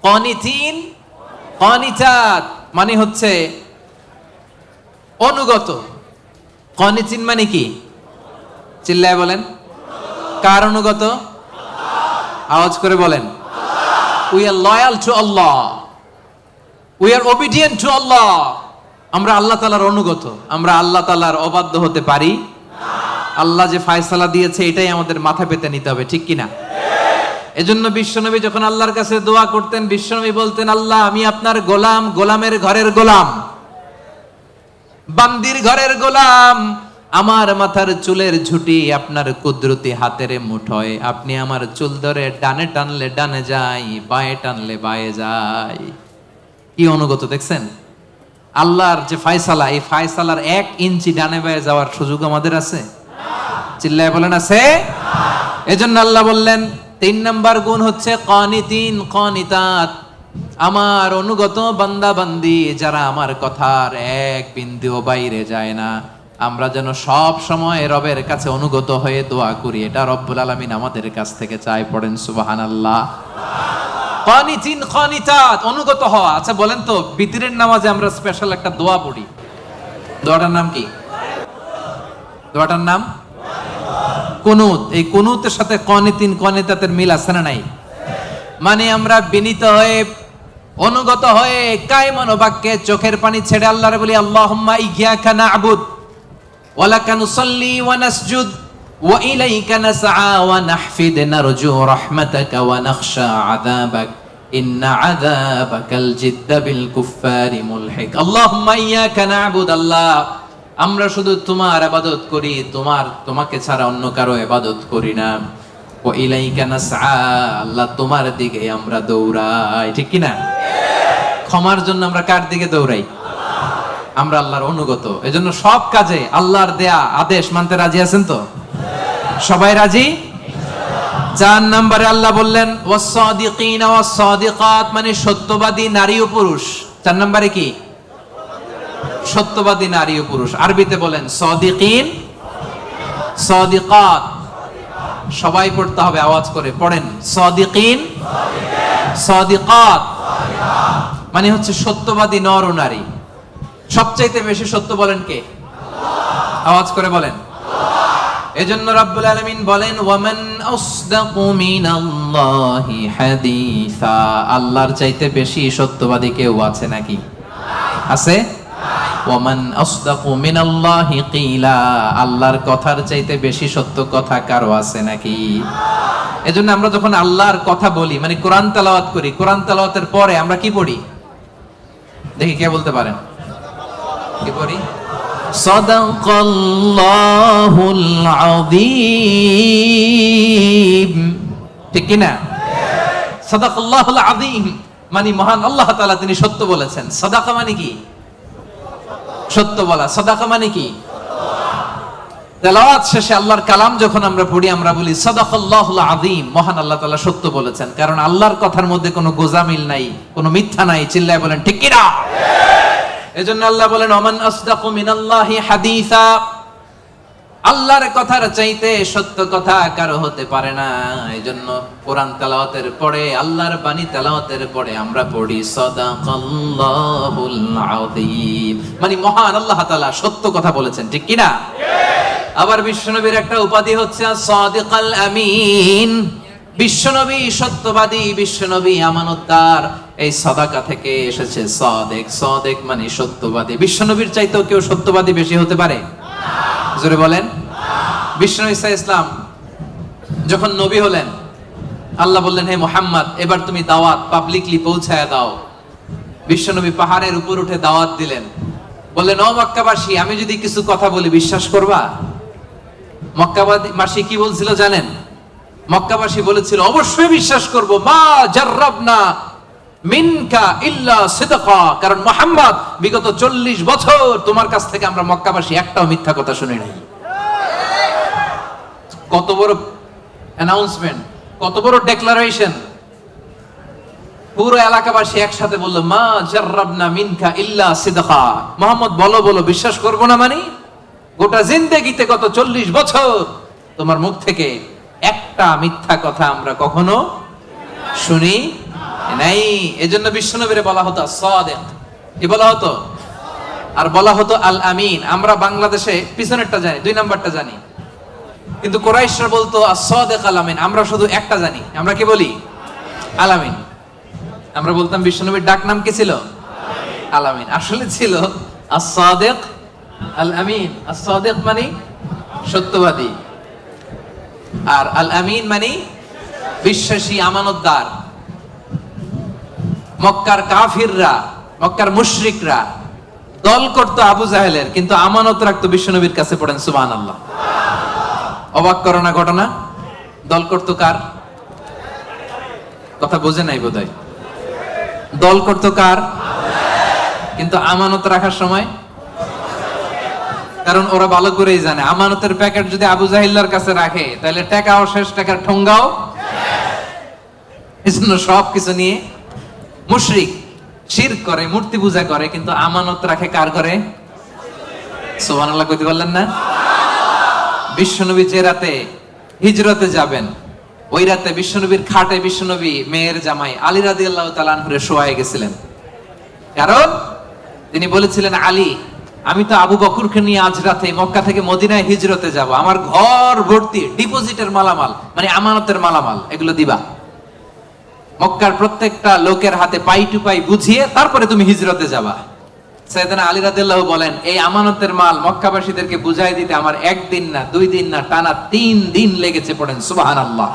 কানিতিন কানিতাত মানে হচ্ছে অনুগত। কানিতিন মানে কি? চিল্লায় বলেন। কার অনুগত? আওয়াজ করে বলেন। We are loyal to Allah. We are obedient to Allah. আমরা আল্লাহ তাআলার অনুগত। আমরা আল্লাহ তাআলার অবাধ্য হতে পারি না। আল্লাহ যে ফয়সালা দিয়েছে এটাই আমাদের মাথা পেতে নিতে হবে, ঠিক কি না? এজন্য বিশ্বনবী যখন আল্লাহর কাছে দোয়া করতেন, বিশ্বনবী বলতেন আল্লাহ আমি আপনার গোলাম, গোলামের ঘরের গোলাম, বান্দির ঘরের গোলাম। আমার মাথার চুলের ঝুঁটি আপনার কুদরতি হাতের মুঠোয়। আপনি আমার চুল ধরে ডানে টানলে ডানে যাই, বায়ে টানলে বায়ে যাই। কি অনুগত দেখছেন? আল্লাহর যে ফয়সালা, এই ফয়সালার 1 ইঞ্চি ডানে বায়ে যাওয়ার সুযোগ আমাদের আছে? চিল্লায় বলেন আছে। এজন্য আল্লাহ বললেন 3 নাম্বার গুণ হচ্ছে কানিতিন কানিতাত, আমার অনুগত বান্দা বান্দি যারা আমার কথার এক বিন্দুও বাইরে যায় না। আমরা যেন সব সময় রবের কাছে অনুগত হয়ে দোয়া করি, এটা রব্বুল আলামিন আমাদের কাছ থেকে চায়। পড়েন সুবহানাল্লাহ। কানিতিন কানিতাত, অনুগত হওয়া। আচ্ছা বলেন তো, বিতরের নামাজে আমরা স্পেশাল একটা দোয়া পড়ি, দোয়াটার নাম কি? দোয়াটার নাম কুনুত। এই কুনুতের সাথে কানিতিন কানিতাতের মিল আছে না নাই? মানে আমরা বিনীত হয়ে অনুগত হয়ে কায়মান বাক্যে চোখের পানি ছেড়ে আল্লাহরে বলি, আল্লাহুম্মা ইয়্যাকা না'বুদ ওয়া লাকা নুসাল্লি ওয়া নাসজুদ ওয়া ইলাইকা নাসআ ওয়া নাহফিদ নারজু রাহমাতাকা ওয়া নাখশা আযাবাক ইন্না আযাবাকাল জিদ্দা বিল কুফফারি মুলহিক। আল্লাহুম্মা ইয়্যাকা না'বুদ, আল্লাহ আমরা শুধু তোমার ইবাদত করি, তোমাকে ছাড়া অন্য কারো ইবাদত করি না। ওয়া ইলাইকা নাসআ, আল্লাহ তোমার দিকে আমরা দৌড়াই, ঠিক কি না? ক্ষমার জন্য আমরা কার দিকে দৌড়াই? আমরা আল্লাহর অনুগত। এজন্য সব কাজে আল্লাহর দেয়া আদেশ মানতে রাজি আছেন তো? সবাই রাজি? 4 নম্বরে আল্লাহ বললেন ওয়াস-সাদিকিনা ওয়াস-সাদিকাত, মানে সত্যবাদী নারী ও পুরুষ। 4 নম্বরে কি? সত্যবাদী নারী ও পুরুষ। আরবিতে বলেন সাদিকিন সাদিকাত। সবাই পড়তে হবে, আওয়াজ করে পড়েন, সাদিকিন সাদিকাত, মানে হচ্ছে সত্যবাদী নর ও নারী। সবচাইতে বেশি সত্য বলেন কে? আওয়াজ করে বলেন। এজন্য রাব্বুল আলামিন বলেন ওয়ামান আসদাকু মিনাল্লাহি হাদিসা, আল্লাহর চাইতে বেশি সত্যবাদী কেউ আছে নাকি? আছে? ওয়ামান আসদাকু মিনাল্লাহি কিলা, আল্লাহর কথার চাইতে বেশি সত্য কথা কারো আছে নাকি? এজন্য আমরা যখন আল্লাহর কথা বলি, মানে কোরআন তেলাওয়াত করি, কোরআন তেলাওয়াতের পরে আমরা কি পড়ি? দেখি কে বলতে পারেন, কি পড়ি? সাদাকাল্লাহুল আযীম, ঠিক কি না? সাদাকাল্লাহুল আযীম মানে মহান আল্লাহ তাআলা তিনি সত্য বলেছেন। সাদাকা মানে কি? সত্য বলা। সাদাকা মানে কি? তেলাওয়াত শেষে আল্লাহর কালাম যখন আমরা পড়ি, আমরা বলি সাদাকাল্লাহুল আযীম, মহান আল্লাহ তাআলা সত্য বলেছেন। কারণ আল্লাহর কথার মধ্যে কোনো গোজামিল নাই, কোনো মিথ্যা নাই। চিল্লায় বলেন ঠিক কি না? এজন্য আল্লাহ বলেন ওমান আসদাকু মিনাল্লাহি হাদিসা, আল্লাহর কথার চাইতে সত্য কথা কারো হতে পারে না। এজন্য কোরআন তেলাওয়াতের পরে, আল্লাহর বাণী তেলাওয়াতের পরে আমরা পড়ি সাদাকাল্লাহুল আযীম, মানে মহান আল্লাহ তাআলা সত্য কথা বলেছেন, ঠিক কি না? আবার বিশ্বনবীর একটা উপাধি হচ্ছে সাদিকাল আমিন। বিশ্বনবী সত্যবাদী, বিশ্বনবী আমানতদার। এই সাদাকা থেকে এসেছে সাদেক। সাদেক মানে সত্যবাদী। বিশ্বনবীর চাইতেও কেউ সত্যবাদী বেশি হতে পারে? জোরে বলেন। বিশ্বনবী সাল্লাল্লাহু আলাইহি ওয়াসাল্লাম যখন নবী হলেন, আল্লাহ বললেন হে মুহাম্মদ এবার তুমি দাওয়াত পাবলিকলি পৌঁছায়া দাও। বিশ্বনবী পাহাড়ের উপর উঠে দাওয়াত দিলেন। বললেন ও মক্কাবাসী, আমি যদি কিছু কথা বলি বিশ্বাস করবা? মক্কাবাসী কি বলছিল জানেন? মক্কাবাসী বলেছিল অবশ্যই বিশ্বাস করব, মা জাররাবনা মিনকা ইল্লা সিদকা, কারণ মুহাম্মদ বিগত 40 বছর তোমার কাছ থেকে আমরা মক্কাবাসী একটাও মিথ্যা কথা শুনি নাই। কত বড় অ্যানাউন্সমেন্ট, কত বড় ডেক্লারেশন। পুরো এলাকাবাসী একসাথে বলল মা জাররাবনা মিনকা ইল্লা সিদকা। মুহাম্মদ বলো বলো, বিশ্বাস করব না মানে? গোটা জিন্দেগিতে গত 40 বছর তোমার মুখ থেকে একটা মিথ্যা কথা আমরা কখনো শুনি নাই। এজন্য বিশ্বনবীরে বলা হতো সাদিক। কি বলা হতো? আর বলা হতো আল আমিন। আমরা বাংলাদেশে পিছনেরটা জানি, 2 নাম্বারটা জানি, কিন্তু কুরাইশরা বলতো as-সাদিক আল আমিন। আমরা শুধু একটা জানি, আমরা কি বলি? আল আমিন। আমরা বলতাম বিশ্বনবীর ডাক নাম কি ছিল? আল আমিন। আসলে ছিল as-সাদিক আল আমিন। as-সাদিক মানে সত্যবাদী, আর আল আমিন মানে বিশ্বাসী, আমানতদার। মক্কার কাফিররা, মক্কার মুশরিকরা দল করতো আবু জাহেলের, কিন্তু আমানত রাখতো বিশ্বনবীর কাছে। পড়েন সুবহানাল্লাহ। অবাক করো না ঘটনা? দল করতো কার? কথা বোঝে নাই বোধহয়। দল করতো কার? কিন্তু আমানত রাখার সময় কারণ ওরা ভালো করেই জানে আমানতের প্যাকেট যদি আবু জাহিল্লার কাছে রাখে তাহলে টাকাও শেষ, টাকার ঠোঙ্গাও। এজন্য সবকিছু নিয়ে মুশরিক শিরক করে, মূর্তি পূজা করে, কিন্তু আমানত রাখে কার করে? সুবহানাল্লাহ কইতে পারলেন না? বিশ্বনবী যে রাতে হিজরতে যাবেন, ওই রাতে বিশ্বনবীর খাটে বিশ্বনবী মেয়ের জামাই আলী রাদিয়াল্লাহু তাআলা আনহুরে শোয়ায় গেছিলেন। কারণ তিনি বলেছিলেন, আলী, আমি তো আবু বকরকে নিয়ে আজ রাতে মক্কা থেকে মদিনায় হিজরতে যাব, আমার ঘর ভর্তি ডিপোজিটের মালামাল, মানে আমানতের মালামাল, এগুলো দিবা। মক্কার প্রত্যেকটা লোকের হাতে পাই টু পাই বুঝিয়ে তারপরে তুমি হিজরতে যাবা। সাইয়েদনা আলী রাদিয়াল্লাহু বলেন, এই আমানতের মাল মক্কাবাসীদেরকে বুঝাই দিতে আমার একদিন না, 2 দিন না, টানা 3 দিন লেগেছে। পড়েন সুবহানাল্লাহ।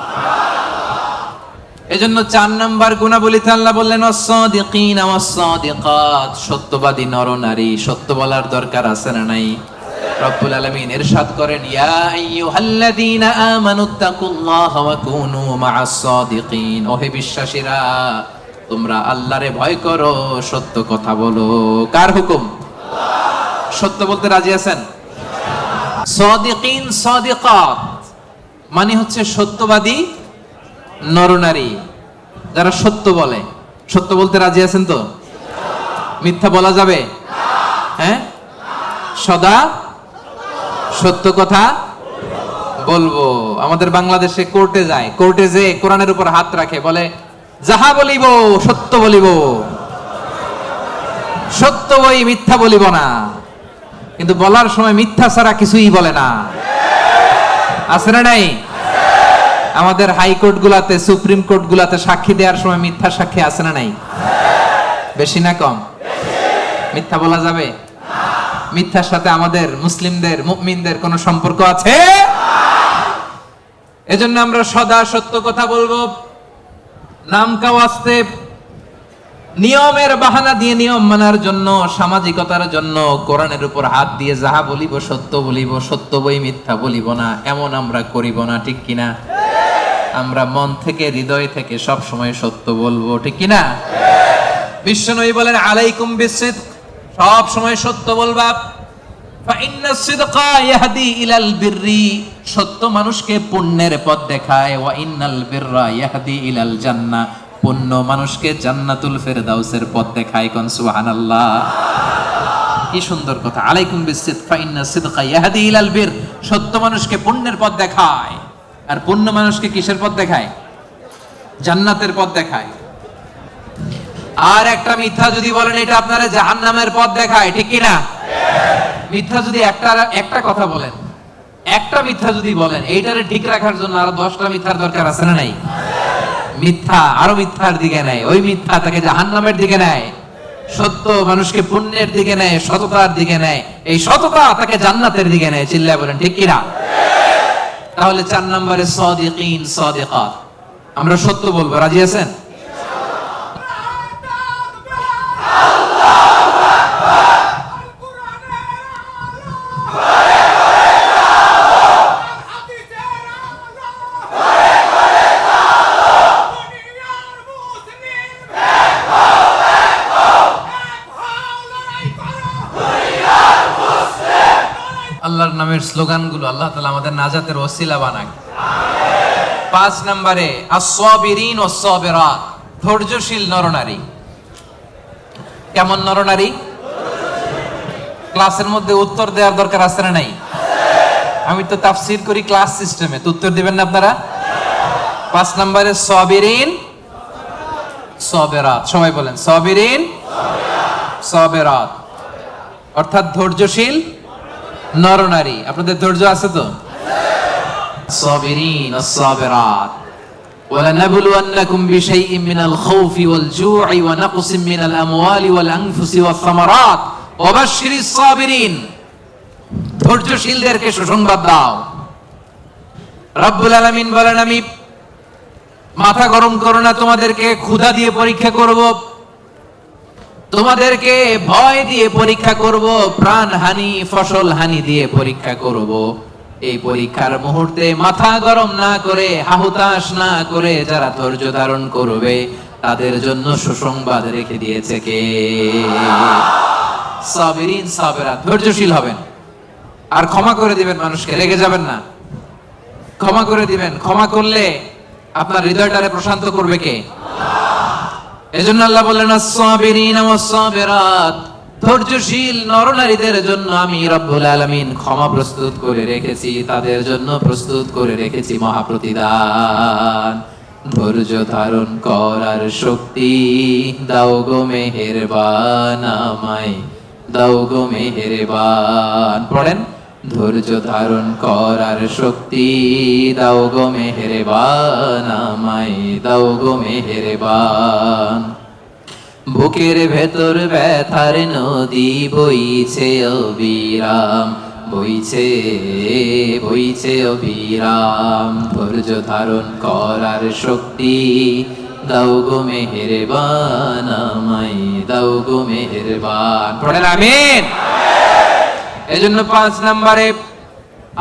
এজন্য 4 নাম্বার গুণাবলীতে আল্লাহ বললেন, ওয়াস-সাদিকিন ওয়াস-সাদিকাত, সত্যবাদী নরনারী, সত্য বলার দরকার আছে না নাই? রব্বুল আলামিন ইরশাদ করেন, ইয়া আইয়ুহাল্লাযীনা আমানুত্তাকুল্লাহা ওয়া কুনু মা'আস-সাদিকিন, ওহে বিশ্বাসীরা, তোমরা আল্লাহরে ভয় করো, সত্য কথা বলো। কার হুকুম? সত্য বলতে রাজি আছেন? সাদিকিন সাদিকাত মানে হচ্ছে সত্যবাদী নরনারী, যারা সত্য বলে। সত্য বলতে রাজি আছেন তো? মিথ্যা বলা যাবে? হ্যাঁ, সদা সত্য কথা বলবো। আমাদের বাংলাদেশে কোর্টে যায়, কোর্টে যে কোরআনের উপর হাত রাখে, বলে যাহা বলিব সত্য বলিব, সত্য বই মিথ্যা বলিব না, কিন্তু বলার সময় মিথ্যা ছাড়া কিছুই বলে না। আছে না নাই? আমাদের হাইকোর্ট গুলাতে, সুপ্রিম কোর্ট গুলাতে সাক্ষী দেওয়ার সময় মিথ্যা সাক্ষী আছে না নাই? বেশি না কম? মিথ্যা বলা যাবে? মিথ্যার সাথে আমাদের মুসলিমদের, মুমিনদের কোনো সম্পর্ক আছে? এজন্য আমরা সদা সত্য কথা বলবো। নাম কাওয়াস্তে, নিয়মের বাহানা দিয়ে নিয়ম মানার জন্য, সামাজিকতার জন্য কোরআনের উপর হাত দিয়ে যাহা বলিব সত্য বলিব, সত্য বই মিথ্যা বলিব না, এমন আমরা করিব না। ঠিক কিনা? আমরা মন থেকে, হৃদয় থেকে সব সময় সত্য বলবো। ঠিক কিনা? বিশ্বনবী বলেন, আলাইকুম বিসিদক, সব সময় সত্য বলবা। ফাইন্নাস সিদকা ইয়াহদি ইলাল বিররি, সত্য মানুষকে পুণ্যের পথ দেখায়। ওয়া ইন্নাল বিররা ইয়াহদি ইলাল জান্নাহ, পুণ্য মানুষকে জান্নাতুল ফেরদাউসের পথ দেখায়। কোন সুবহানাল্লাহ। কি সুন্দর কথা। আলাইকুম বিসিদক ফাইন্নাস সিদকা ইয়াহদি ইলাল বির, সত্য মানুষকে পুণ্যের পথ দেখায়, আর পুণ্য মানুষকে কিসের পথ দেখায়? জান্নাতের পথ দেখায়। আর একটা মিথ্যা যদি বলেন, এটা আপনারা জাহান্নামের পথ দেখায়। ঠিক কিনা? মিথ্যা যদি একটা কথা বলেন, একটা মিথ্যা যদি বলেন, এইটারে ঠিক রাখার জন্য আরো 10টা মিথ্যার দরকার আছে না নাই? মিথ্যা আরো মিথ্যার দিকে নেয়, ওই মিথ্যা তাকে জাহান্নামের দিকে নেয়। সত্য মানুষকে পুণ্যের দিকে নেয়, সততার দিকে নেয়, এই সততা তাকে জান্নাতের দিকে নেয়। চিল্লায় বলেন ঠিক কিনা? তাহলে 4 নম্বরে সাদিকিন সাদিকাত, আমরা সত্য বলবো। রাজি আছেন? আল্লাহর নামের স্লোগানগুলো আল্লাহ তাআলা আমাদের নাজাতের ওসিলা বানাক। 5 নম্বরে আস-সাবিরিন ওয়াস-সাবিরাত, ধৈর্যশীল নরনারী। কেমন নরনারী? ক্লাসের মধ্যে উত্তর দেওয়ার দরকার আছে না নাই? আমি তো তাফসীর করি ক্লাস সিস্টেমে, তো উত্তর দিবেন না আপনারা? 5 নম্বরে সাবিরিন সাবিরাত, সবাই বলেন সাবিরিন সাবিরাত, অর্থাৎ ধৈর্যশীল নরনারী। আপনাদের ধৈর্য আছে তো? সাবিরিন আস-সাবিরাত, ওয়ালানাবলুওয়ান্নাকুম বিশাইইন মিনাল খাউফি ওয়াল জু'i ওয়া নাকসিম মিনাল আমওয়ালি ওয়াল আনফুসি ওয়াস সামারাত ওয়া বাশশিরিস সাবিরিন, ধৈর্যশীলদেরকে সুসংবাদ দাও। রব্বুল আলামিন বলেন, আমি মাথা গরম করো না, তোমাদেরকে ক্ষুধা দিয়ে পরীক্ষা করব, তোমাদেরকে ভয় দিয়ে পরীক্ষা করব, প্রাণহানি, ফসল হানি দিয়ে পরীক্ষা করব। এই পরীক্ষার মুহূর্তে মাথা গরম না করে, হাহুতাশ না করে যারা ধৈর্য ধারণ করবে, তাদের জন্য সুসংবাদ রেখে দিয়েছে কে? সাবিরিন সাবিরাত, ধৈর্যশীল হবেন। আর ক্ষমা করে দিবেন মানুষকে, রেগে যাবেন না। ক্ষমা করে দিবেন, ক্ষমা করলে আপনার হৃদয়টারে প্রশান্ত করবে কে? এজন্য আল্লাহ বললেন আস-সাবিরিনা ওয়াস-সাবিরাত, ধৈর্যশীল নরনারীদের জন্য আমি রব্বুল আলামিন ক্ষমা প্রস্তুত করে রেখেছি, তাদের জন্য প্রস্তুত করে রেখেছি মহাপ্রতিদান। ধৈর্য ধারণ করার শক্তি দাও গো মেহেরবান, আমায় দাও গো মেহেরবান। পড়েন, ধৈর্য ধারণ করার শক্তি দাও গো মেহেরবান, আমায় দাও গো মেহেরবান। বুকের ভেতর ব্যথার নদী বইছে অবিরাম, বইছে বইছে অবিরাম। ধৈর্য ধারণ করার শক্তি দাও গো মেহেরবান, আমায় দাও গো মেহেরবান। পড়েন আমিন। এজন্য ৫ নম্বরে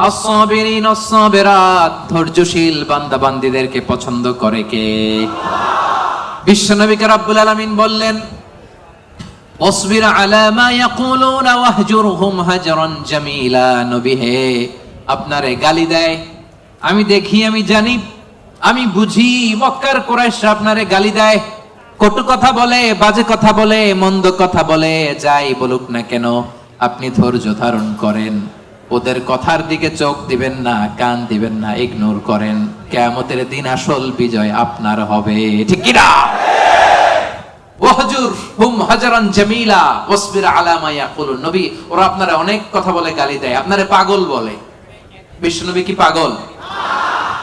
আস-সাবিরিন ওয়াস-সাবিরাত, ধৈর্যশীল বান্দা বান্দীদেরকে পছন্দ করে কে? বিশ্বনবীকে রব্বুল আলামিন বললেন ওয়াসবির আলা মা ইয়াকুলুনা ওয়াহজুরহুম হাজরান জামিলা। নবী হে, আপনারে গালি দেয়, আমি দেখি, আমি জানি, আমি বুঝি। মক্কার কুরাইশরা আপনারে গালি দেয়, কটু কথা বলে, বাজে কথা বলে, মন্দ কথা বলে, যাই বলুক না কেন আপনি ধৈর্য ধারণ করেন, ওদের কথার দিকে চোখ দিবেন না, কান দিবেন না, ইগনোর করেন। কিয়ামতের দিন আসল বিজয় আপনার হবে, ঠিক কি না? ওয়াহজুরহুম হাজরান জামিলা ওয়াসবির আলা মা ইয়াকুলুন। নবী, ওরা আপনারা অনেক কথা বলে গালি দেয়, আপনারে পাগল বলে। বিশ্বনবী কি পাগল?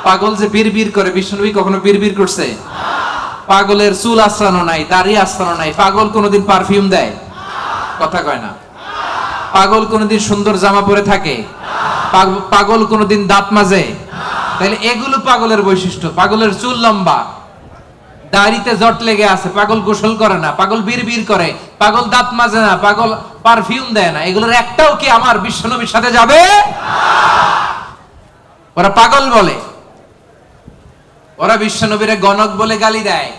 পাগল যে বিড়বিড় করে, বিশ্বনবী কখনো বিড়বিড় করছে? পাগলের চুল আঁচড়ানো নাই, দাড়ি আঁচড়ানো নাই। পাগল কোনোদিন পারফিউম দেয়? কথা কয় না। পাগল কোনোদিন সুন্দর জামা পরে থাকে? পাগল কোনোদিন দাঁত মাজে? তাহলে এগুলো পাগলের বৈশিষ্ট্য। পাগলের চুল লম্বা, দাড়িতে জট লেগে আছে, পাগল গোসল করে না, পাগল বিড়বিড় করে, পাগল দাঁত মাজে না, পাগল পারফিউম দেয় না। এগুলোর একটাও কি আমার বিশ্বনবীর সাথে যাবে? ওরা পাগল বলে, ওরা বিশ্বনবীরে গণক বলে গালি দেয়,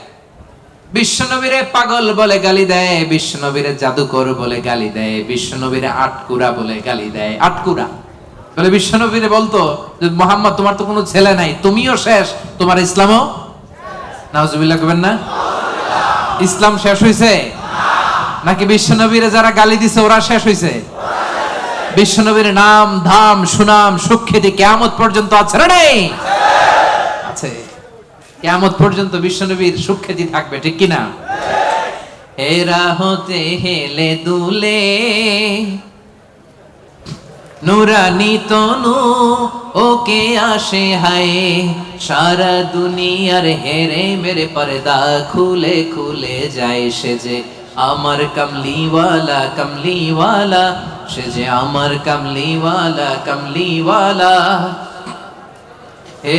বিশ্বনবীরে পাগল বলে গালি দেয়, বিশ্বনবীরে জাদুকর বলে গালি দেয়, বিশ্বনবীরে আটকুরা বলে গালি দেয়। আটকুরা বলে বিশ্বনবীরে বলতো যে মুহাম্মদ, তোমার তো কোনো ছেলে নাই, তুমিও শেষ, তোমার ইসলামও। নাউজুবিল্লাহ কইবেন না? ইসলাম শেষ হইছে নাকি বিশ্বনবীরে যারা গালি দিছে ওরা শেষ হইছে? বিশ্বনবীর নাম, ধাম, সুনাম, সুখ্যাতি কিয়ামত পর্যন্ত আছে না নেই? আছে। কিয়ামত পর্যন্ত বিশ্বনবীর সুখ্যাতি থাকবে, ঠিক কি না? এরা হতে হেলে দুলে নুরানি তনু ওকে আসে হায়, সারা দুনিয়ার হেরে মেরে পর্দা খুলে খুলে যায়। সে যে আমার কামলিওয়ালা, কামলিওয়ালা, সে যে আমার কামলিওয়ালা, কামলিওয়ালা।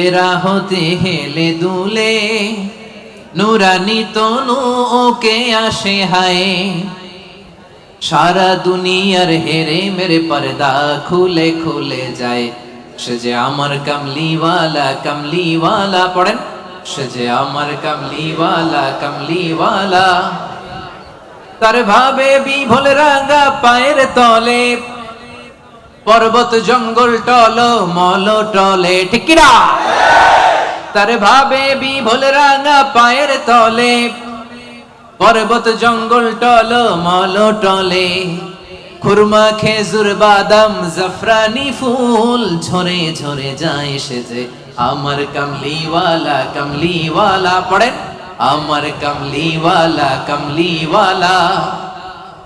এরা হতে হেলে দুলে নুরানি তনু ওকে আসে হায়, সারা দুনিয়ার হেরে মেরে পর্দা খুলে খুলে যায়। সে যে আমার কামলিওয়ালা, কামলিওয়ালা। পড়েন, সে যে আমার কামলিওয়ালা, কামলিওয়ালা। তার ভাবে বিভোল রাঙা পায়ের তলে, পর্বত জঙ্গল টল মল টলে, ঠিক কি না? তার ভাবে বিভোল রাঙা পায়ের তলে, পর্বত জঙ্গল টল মল টলে। খুরমা খেজুর বাদাম জাফরানি ফুল ঝরে ঝরে যায়। সে যে আমার কামলিওয়ালা, কামলিওয়ালা। পড়েন, আমার কামলিওয়ালা, কামলিওয়ালা।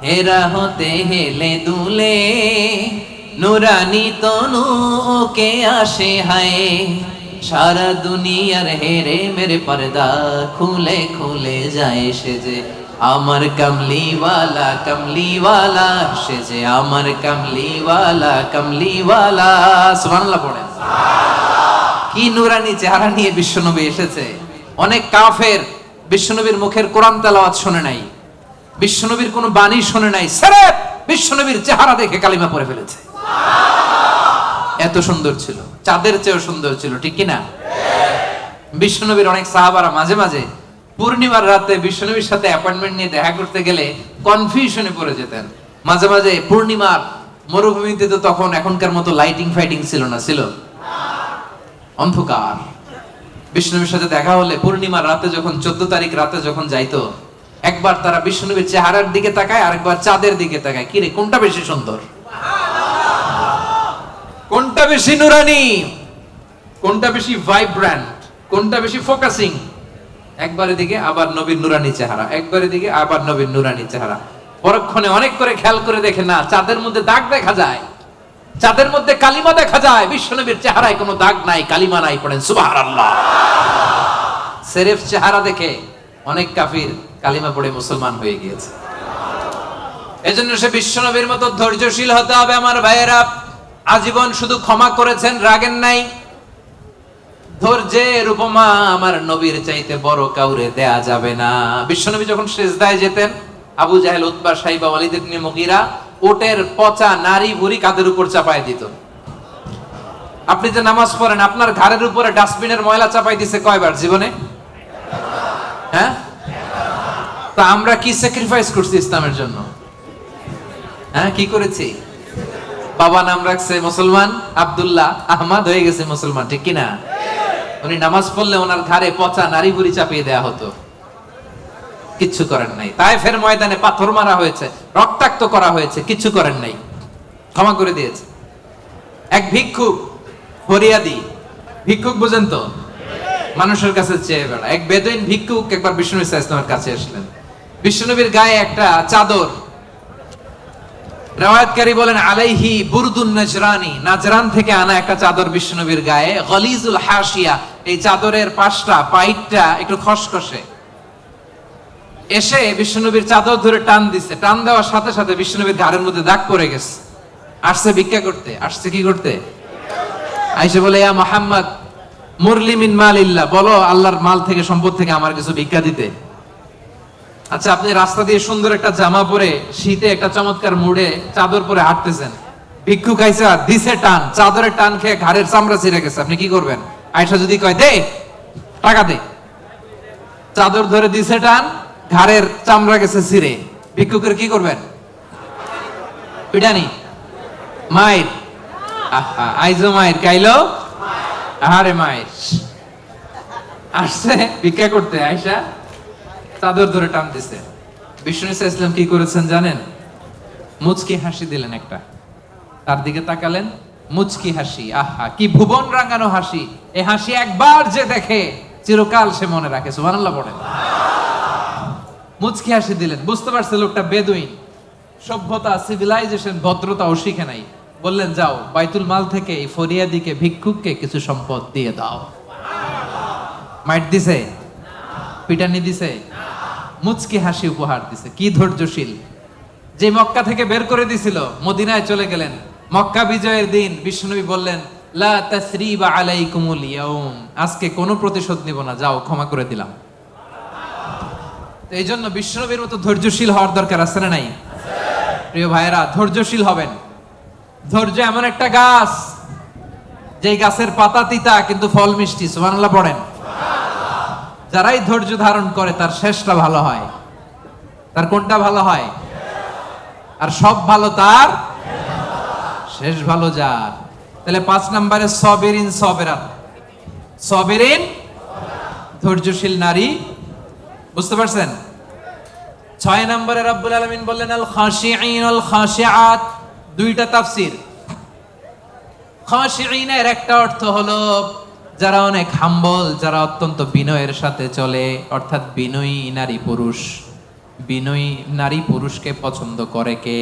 হেরা হতে হেলে দুলে নুরানি তনু ওকে আসে হায়, সারা দুনিয়ার হেরে মেরে পর্দা খুলে খুলে যায়। সে যে আমার কামলিওয়ালা, কামলিওয়ালা। সে যে আমার কামলিওয়ালা, কামলিওয়ালা। সুবহানাল্লাহ পড়েন। কি নুরানি চেহারা নিয়ে বিশ্বনবী এসেছে। অনেক কাফের বিশ্বনবীর মুখের কোরআন তেলাওয়াত শুনে নাই, বিশ্বনবীর কোনো বাণী শুনে নাই, সির্ফ বিশ্বনবীর চেহারা দেখে কালিমা পড়ে ফেলেছে। এত সুন্দর ছিল, চাঁদের চেয়েও সুন্দর ছিল, ঠিক কি না? বিশ্বনবীর অনেক সাহাবারা মাঝে মাঝে পূর্ণিমার রাতে বিশ্বনবীর সাথে অ্যাপয়েন্টমেন্ট নিয়ে দেখা করতে গেলে কনফিউশনে পড়ে যেতেন। মাঝে মাঝে পূর্ণিমার মরুভূমিতে তো তখন এখনকার মতো লাইটিং ফাইটিং ছিল না, ছিল অন্ধকার। বিষ্ণুনবীর সাথে দেখা হলে পূর্ণিমার রাতে যখন 14 তারিখ রাতে যখন যাইতো, একবার তারা বিষ্ণুনবীর চেহারার দিকে তাকায়, আরেকবার চাঁদের দিকে তাকায়, কিরে কোনটা বেশি সুন্দর, কোনটা বেশি নুরানি, কোনটা বেশি ভাইব্রেন্ট, কোনটা বেশি ফোকাসিং। একবার এদিকে আবার নবীর নুরানি চেহারা, একবার এদিকে আবার নবীর নুরানি চেহারা। পরক্ষণে অনেক করে খেয়াল করে দেখে না, চাঁদের মধ্যে দাগ দেখা যায়, চাঁদের মধ্যে কালিমা দেখা যায়, বিশ্বনবীর চেহারায় কোনো দাগ নাই, কালিমা নাই। পড়েন সুবহানাল্লাহ। সেরেফ চেহারা দেখে অনেক কাফির কালিমা পড়ে মুসলমান হয়ে গিয়েছে। এজন্য সে বিশ্বনবীর মতো ধৈর্যশীল হতে হবে আমার ভাইয়েরা। আজীবন শুধু ক্ষমা করেছেন, রাগেন নাই। ধৈর্যের উপমা আমার নবীর চাইতে বড় কাউরে দেয়া যাবে না। বিশ্বনবী যখন সিজদায় যেতেন, আবু জাহেল, উতবা, সাইবা, ওয়ালিদ ইবনে মুগীরা ওটের পচা নারী ভুঁড়ি কাঁধের উপর চাপায় দিত। আপনি যে নামাজ পড়েন, আপনার ঘাড়ের উপরে ডাস্টবিনের ময়লা চাপাই দিছে কয়বার জীবনে? হ্যাঁ, তা আমরা কি স্যাক্রিফাইস করছি ইসলামের জন্য? হ্যাঁ, কি করেছি? বাবা নাম রাখছে মুসলমান, আব্দুল্লাহ, আহমদ হয়ে গেছে মুসলমান, ঠিক কিনা? উনি নামাজ পড়লে ওনার ঘাড়ে পচা নারী ভুঁড়ি চাপিয়ে দেয়া হতো, কিচ্ছু করেন নাই। তায়েফের ময়দানে পাথর মারা হয়েছে, রক্তাক্ত করা হয়েছে, কিচ্ছু করেন নাই, ক্ষমা করে দিয়েছে। এক ভিক্ষুক, ফরিয়াদি ভিক্ষুক, বুঝেন তো, মানুষের কাছে চেয়ে বেড়া, এক বেদুইন ভিক্ষুক একবার বিষ্ণু নবী সাল্লাল্লাহু আলাইহি ওয়াসাল্লামের কাছে আসলেন। বিষ্ণুনবীর গায়ে একটা চাদর, রাওয়ায়াতকারী বলেন আলাইহি বুরদুন নাজরানি, নাজরান থেকে আনা একটা চাদর বিষ্ণুনবীর গায়ে, গলিজুল হাসিয়া, এই চাদরের পাশটা, পাইটটা একটু খসখসে। এসে বিষ্ণুনবীর চাদর ধরে টান দিছে, টান দেওয়ার সাথে সাথে বিষ্ণুনবীর ঘাড়ের মধ্যে দাগ পড়ে গেছে। আসছে ভিক্ষা করতে, আসছে কি করতে? আইসে বলে, ইয়া মুহাম্মদ মুরলি মিন মালিল্লাহ, বলো আল্লাহর মাল থেকে, সম্পদ থেকে আমার কিছু ভিক্ষা দিতে। আচ্ছা, আপনি রাস্তা দিয়ে সুন্দর একটা জামা পরে, শীতে একটা চমৎকার মুড়ে চাদর পরে হাঁটতেছেন, ভিক্ষুক আইসা দিছে টান, চাদরের টান খেয়ে ঘাড়ের চামড়া ছিঁড়ে গেছে, আপনি কি করবেন? আয়েশা যদি কয় দে টাকা দে, চাদর ধরে দিছে টান, ঘাড়ের চামড়া গেছে ছিঁড়ে, ভিক্ষুকের কি করবেন? পিটানি, মায়ের, আহা আইজো মায়ের, কাইলো আহারে মায়ের। আসছে ভিক্ষা করতে, আয়েশা চাদর ধরে টান দিছে। বিষ্ণু ইসলাম কি করেছেন জানেন? মুচকি হাসি দিলেন একটা, তার দিকে তাকালেন, মুচকি হাসি, আহা কি ভুবন রাঙানো হাসি। এই হাসি একবার যে দেখে চিরকাল সে মনে রাখে। সুবহানাল্লাহ পড়েন। মুচকি হাসি দিলেন, বুঝতে পারছে লোকটা বেদুইন, সভ্যতা, সিভিলাইজেশন, ভদ্রতাও শিখে নাই। বললেন, যাও বাইতুল মাল থেকে এই ফরিয়াদিকে, ভিক্ষুককে কিছু সম্পদ দিয়ে দাও। মাইট দিছে? পিটানি দিছে? মুচকি হাসি উপহার দিছে। কি ধৈর্যশীল! যে মক্কা থেকে বের করে দিছিল, মদিনায় চলে গেলেন। মক্কা বিজয়ের দিন বিষ্ণুনবী বললেন, লা তাসরিবা আলাইকুমুল ইয়াউম, আজকে কোনো প্রতিশোধ নিব না, যাও ক্ষমা করে দিলাম। এই জন্য বিষ্ণুনবীর মতো ধৈর্যশীল হওয়ার দরকার আছে না নাই? প্রিয় ভাইয়েরা, ধৈর্যশীল হবেন। ধৈর্য এমন একটা গাছ, যে গাছের পাতা তিতা কিন্তু ফল মিষ্টি। সুবহানাল্লাহ পড়েন। যারাই ধৈর্য ধারণ করে তার শেষটা ভালো হয়। তার কোনটা ভালো হয়? আর সব ভালো তার শেষ ভালো যার। তাহলে 5 নম্বরে সবিরিন সবেরান, সবিরিন ধৈর্যশীল নারী, বুঝতে পারছেন? 6 নম্বরে রব্বুল আলামিন বললেন আল খাশিঈন আল খাশিআত। দুইটা তাফসীর। খাশিঈনের একটা অর্থ হলো যারা অনেক হাম্বল, যারা অত্যন্ত বিনয়ের সাথে চলে, অর্থাৎ বিনয়ী নারী পুরুষ। বিনয়ী নারী পুরুষকে পছন্দ করে কে?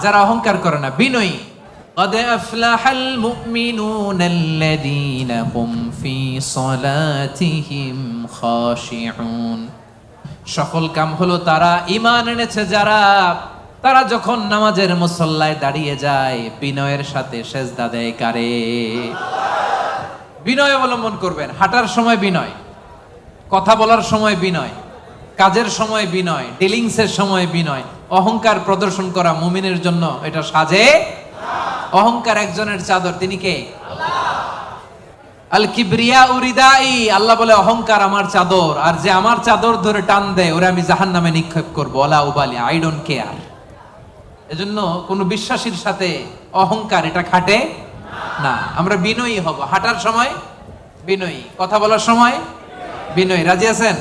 যারা অহংকার করে না, বিনয়ী। قد أفلح المؤمنون الذين هم في صلاتهم خاشعون। সফল কাম হলো তারা, ঈমান এনেছে যারা, তারা যখন নামাজের মুসল্লায় দাঁড়িয়ে যায় বিনয়ের সাথে সেজদা দেয় কারে? বিনয় অবলম্বন করবেন। হাঁটার সময় বিনয়, কথা বলার সময় বিনয়, কাজের সময় বিনয়, ডিলিংসের সময় বিনয়। অহংকার প্রদর্শন করা মুমিনের জন্য এটা সাজে। অহংকার একজনের চাদর, তিনি কে? আল কিবরিয়া উরিদাই। আল্লাহ বলে অহংকার আমার চাদর, আর যে আমার চাদর ধরে টান দেয় ওরে আমি জাহান্নামে নিক্ষেপ করব। ওয়ালা উবালি, আই ডোন্ট কেয়ার। এজন্য কোন বিশ্বাসীর সাথে অহংকার এটা খাটে না। আমরা বিনয়ী হব, হাঁটার সময় বিনয়ী, কথা বলার সময় বিনয়ী। রাজি আছেন?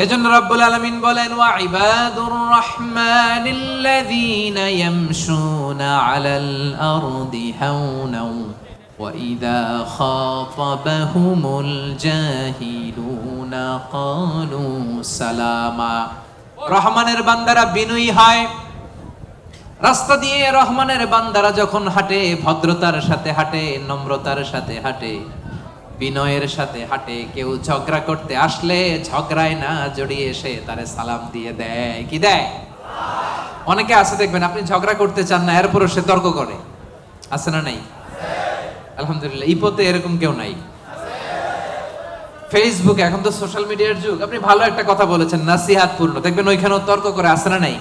এজন্য রব্বুল আলামিন বলেন, ওয়া ইবাদুর রাহমানিল্লাযীনা ইয়ামশুনা আলাল আরদি হাওনা ওয়া ইযা খাতাবাহুমুল জাহিলুনা ক্বালু সালামা। রহমানের বান্দারা বিনয়ী হয়। রাস্তা দিয়ে রহমানের বান্দারা যখন হাঁটে, ভদ্রতার সাথে হাঁটে, নম্রতার সাথে হাঁটে, বিনয়ের সাথে হাঁটে। কেউ ঝগড়া করতে আসলে ঝগড়ায় না জড়িয়ে এসে তারে সালাম দিয়ে দেয়। কি দেয়? অনেকে আছে দেখবেন, আপনি ঝগড়া করতে চান না, এরপরও সে তর্ক করে। আছে না নাই? আলহামদুলিল্লাহ, ইপোতে এরকম কেউ নাই। ফেসবুকে, এখন তো সোশ্যাল মিডিয়ার যুগ, আপনি ভালো একটা কথা বলেছেন নাসিহাত পূর্ণ, দেখবেন ওইখানেও তর্ক করে। আছে না নাই?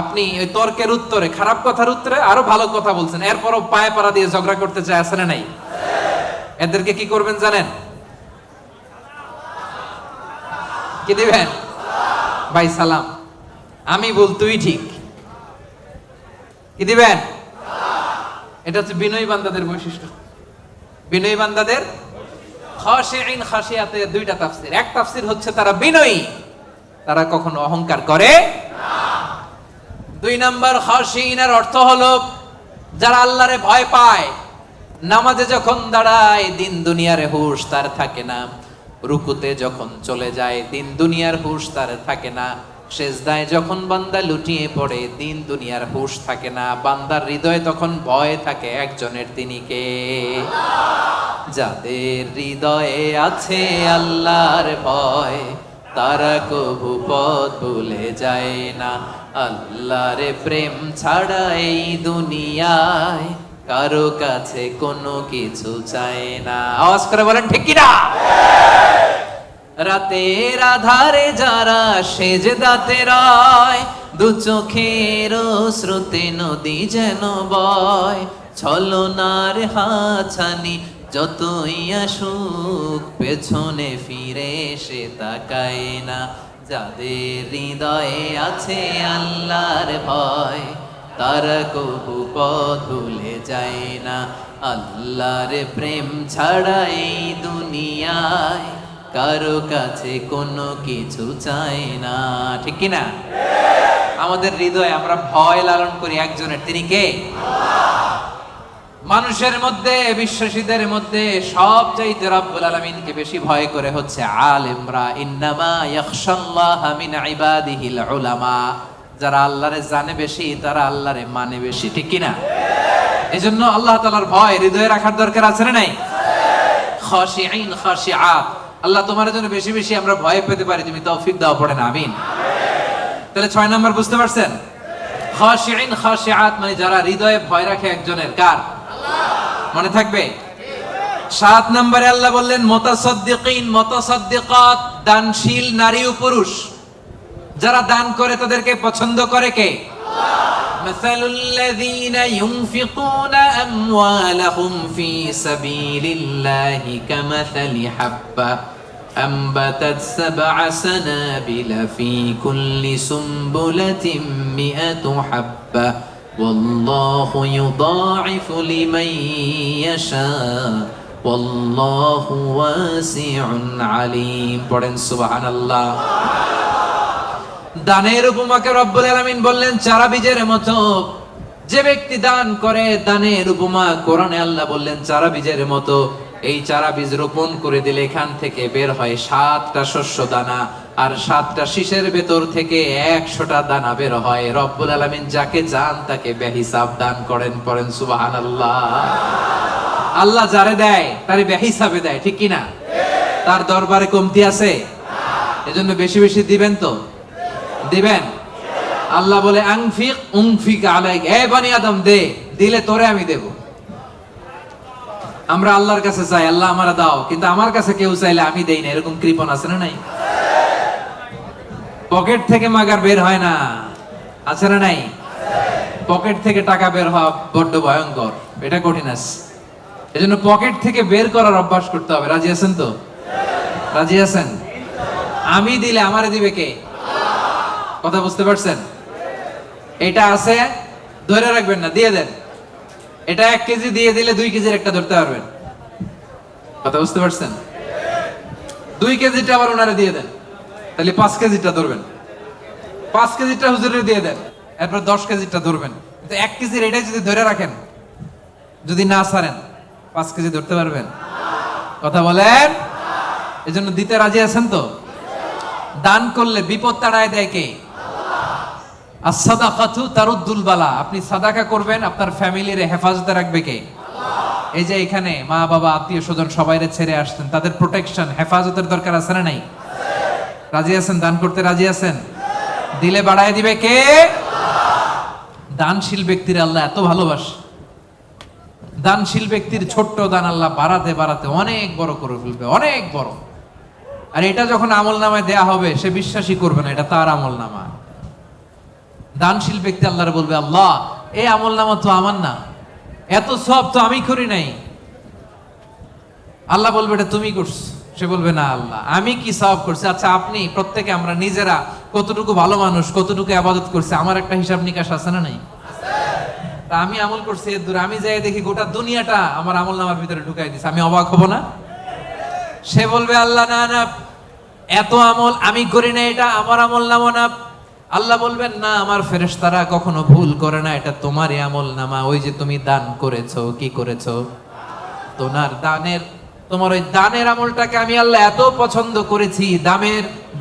আপনি ওই তর্কের উত্তরে, খারাপ কথার উত্তরে আরো ভালো কথা বলছেন, এরপরও পায়ে পাড়া দিয়ে ঝগড়া করতে চায়। আছে না নাই? এদেরকে কি করবেন জানেন? কি দিবেন? ভাই সালাম, আমি বল তুই ঠিক। কি দিবেন? এটা হচ্ছে বিনয়ী বান্দাদের বৈশিষ্ট্য। বিনয়ী বান্দাদের খাশিঈন খাশিয়াতের দুইটা তাফসীর। এক তাফসীর হচ্ছে তারা বিনয়ী, তারা কখনো অহংকার করে না। দুই নাম্বার, খাশিঈনের অর্থ হলো যারা আল্লাহরে ভয় পায়। নামাজে যখন দাঁড়ায় দিন দুনিয়ার হুঁশ তার থাকে না, রুকুতে যখন চলে যায় দিন দুনিয়ার হুঁশ তার থাকে না, সেজদায় যখন বান্দা লুটিয়ে পড়ে দিন দুনিয়ার হুঁশ থাকে না। বান্দার হৃদয়ে তখন ভয় থাকে একজনের, তিনি কে? যাদের হৃদয়ে আছে আল্লাহর ভয় তারা কবু পথ ভুলে যায় না। আল্লাহর প্রেম ছাড়া এই দুনিয়ায় কারো কাছে কোনো কিছু চায় না। আওয়াজ করে বলেন ঠিক কি না? রাতের আধারে যারা সেজদাতে রয়, দু চোখের স্রোতে নদী যেন বয়, ছলনার হাছানি যতই আসুক পেছনে ফিরে সে তাকায় না। যাদের হৃদয়ে আছে আল্লাহর ভয় তারা কবু পথ ভুলে যায় না। আল্লাহর প্রেম ছাড়া এই দুনিয়ায় কারো কাছে কোনো কিছু চায় না। ঠিক কি না? আমাদের হৃদয়ে আমরা ভয় লালন করি একজনের, তিনি কে? মানুষের মধ্যে, বিশ্বাসীদের মধ্যে সবচাইতে রব্বুল আলামিনকে বেশি ভয় করে হচ্ছে আলেমরা। ইন্নামা ইয়াখশাল্লাহা মিন ইবাদিহিল উলামা। যারা আল্লাহরে জানে বেশি তারা আল্লাহরে মানে বেশি। ঠিক কি না? এজন্য আল্লাহ তাআলার ভয় হৃদয়ে রাখার দরকার আছে না নাই? খাশিঈন খাশিআত। আল্লাহ তোমার জন্য বেশি বেশি আমরা ভয় পেতে পারি, তুমি তৌফিক দাও, পড়েন আমিন। তাহলে 6 নাম্বার বুঝতে পারছেন? খাশিঈন খাশিআত মানে যারা হৃদয়ে ভয় রাখে একজনের, কার? মনে থাকবে? 7 নম্বরে আল্লাহ বললেন মুতাসাদ্দিকিন মুতাসাদ্দিকাত, দানশীল নারী ও পুরুষ। যারা দান করে তাদেরকে পছন্দ করে কে? মাসালুল লাযীনা ইউনফিকুনা আমওয়ালাহুম ফি সাবিলিল্লাহি কামাসালি হাব্বা أنبتت 7 سنابل في كل سنبلة 100 حبة والله يضاعف لمن يشاء والله واسع عليم। পড়েন সুবহানাল্লাহ। দানের উপমাকে রব্বুল আলামিন বললেন চারা বীজের মতো। যে ব্যক্তি দান করে, দানের উপমা কোরআনে আল্লাহ বললেন চারা বীজের মতো। এই চারা বীজ রোপণ করে দিলে এখান থেকে বের হয় 7টা শস্য দানা, আর 7টা শীষের ভেতর থেকে 100টা দানা বের হয়। রব্বুল আলামিন যাকে চান তাকে বেহিসাব দান করেন। পড়েন সুবহানাল্লাহ। আল্লাহ যারে দেয় তারে বেহিসাবে দেয়। ঠিক কি না? তার দরবারে কমতি আছে? এজন্য বেশি বেশি দিবেন তো? দিবেন। আল্লাহ বলে আনফিক উনফিক আলাইক, এ বনি আদম দে, দিলে তোরে আমি দেব। আমরা আল্লাহর কাছে চাই আল্লাহ আমারে দাও, কিন্তু আমার কাছে কেউ চাইলে আমি দেই না, এরকম কৃপণ আছে না নাই? পকেট থেকে মাগার বের হয় না, আছে না নাই? পকেট থেকে টাকা বের হওয়া বড্ড ভয়ঙ্কর, এটা কঠিন আছে। এজন্য পকেট থেকে বের করার অভ্যাস করতে হবে। রাজি আছেন তো? রাজি আছেন? আমি দিলে আমারে দিবে কে? কথা বুঝতে পারছেন? এটা আছে, ধরে রাখবেন না, দিয়ে দেন। এটা 1 কেজি দিয়ে দিলে 2 কেজির একটা ধরতে পারবেন। কথা বুঝতে পারছেন? 2 কেজিটা আবার ওনারে দিয়ে দেন, তাহলে 5 কেজিটা ধরবেন। 5 কেজিটা হুজুরে দিয়ে দেন, এরপর 10 কেজিটা ধরবেন। কিন্তু 1 কেজির এটাই যদি ধরে রাখেন, যদি না ছাড়েন, 5 কেজি ধরতে পারবেন? কথা বলেন। এজন্য দিতে রাজি আছেন তো? দান করলে বিপদ তাড়ায় দেয় কে? as-সাদাকাতু তারুদ্দুল বালা। আপনি সাদাকা করবেন, আপনার ফ্যামিলির হেফাজতে রাখবে কে? এই যে এখানে মা বাবা আত্মীয় স্বজন সবাইরে ছেড়ে আসছেন, তাদের প্রোটেকশন হেফাজতের দরকার আছে না নাই? রাজি আছেন? দান করতে রাজি আছেন? দিলে বাড়ায় দিবে কে? দানশীল ব্যক্তির আল্লাহ এত ভালোবাসে। দানশীল ব্যক্তির ছোট্ট দান আল্লাহ বাড়াতে বাড়াতে অনেক বড় করে ফেলবে, অনেক বড়। আর এটা যখন আমল নামায় দেয়া হবে, সে বিশ্বাসই করবে না এটা তার আমল নামা। দানশীল ব্যক্তি আল্লাহর বলবে, আল্লাহ এই আমল নামা তো আমার না, এত সব তো আমি করি নাই। আল্লাহ বলবে এটা তুমি করছো। সে বলবে না আল্লাহ আমি কি সওয়াব করছি? আচ্ছা আপনি প্রত্যেকে আমরা নিজেরা কতটুকু ভালো মানুষ, কতটুকু ইবাদত করছি, আমার একটা হিসাব নিকাশ আছে না নাই? তা আমি আমল করছি এর দূর, আমি যাই দেখি গোটা দুনিয়াটা আমার আমল নামার ভিতরে ঢুকাই দিছে, আমি অবাক হব না? সে বলবে আল্লাহ না না, এত আমল আমি করি না, এটা আমার আমল নামা না। আল্লাহ বলবেন না, আমার ফেরেশতারা কখনো ভুল করে না, এটা তোমারই আমল নামা। ওই যে তুমি দান করেছো, কি করেছো? তোমার ওই দানের আমলটাকে আমি আল্লাহ এত পছন্দ করেছি,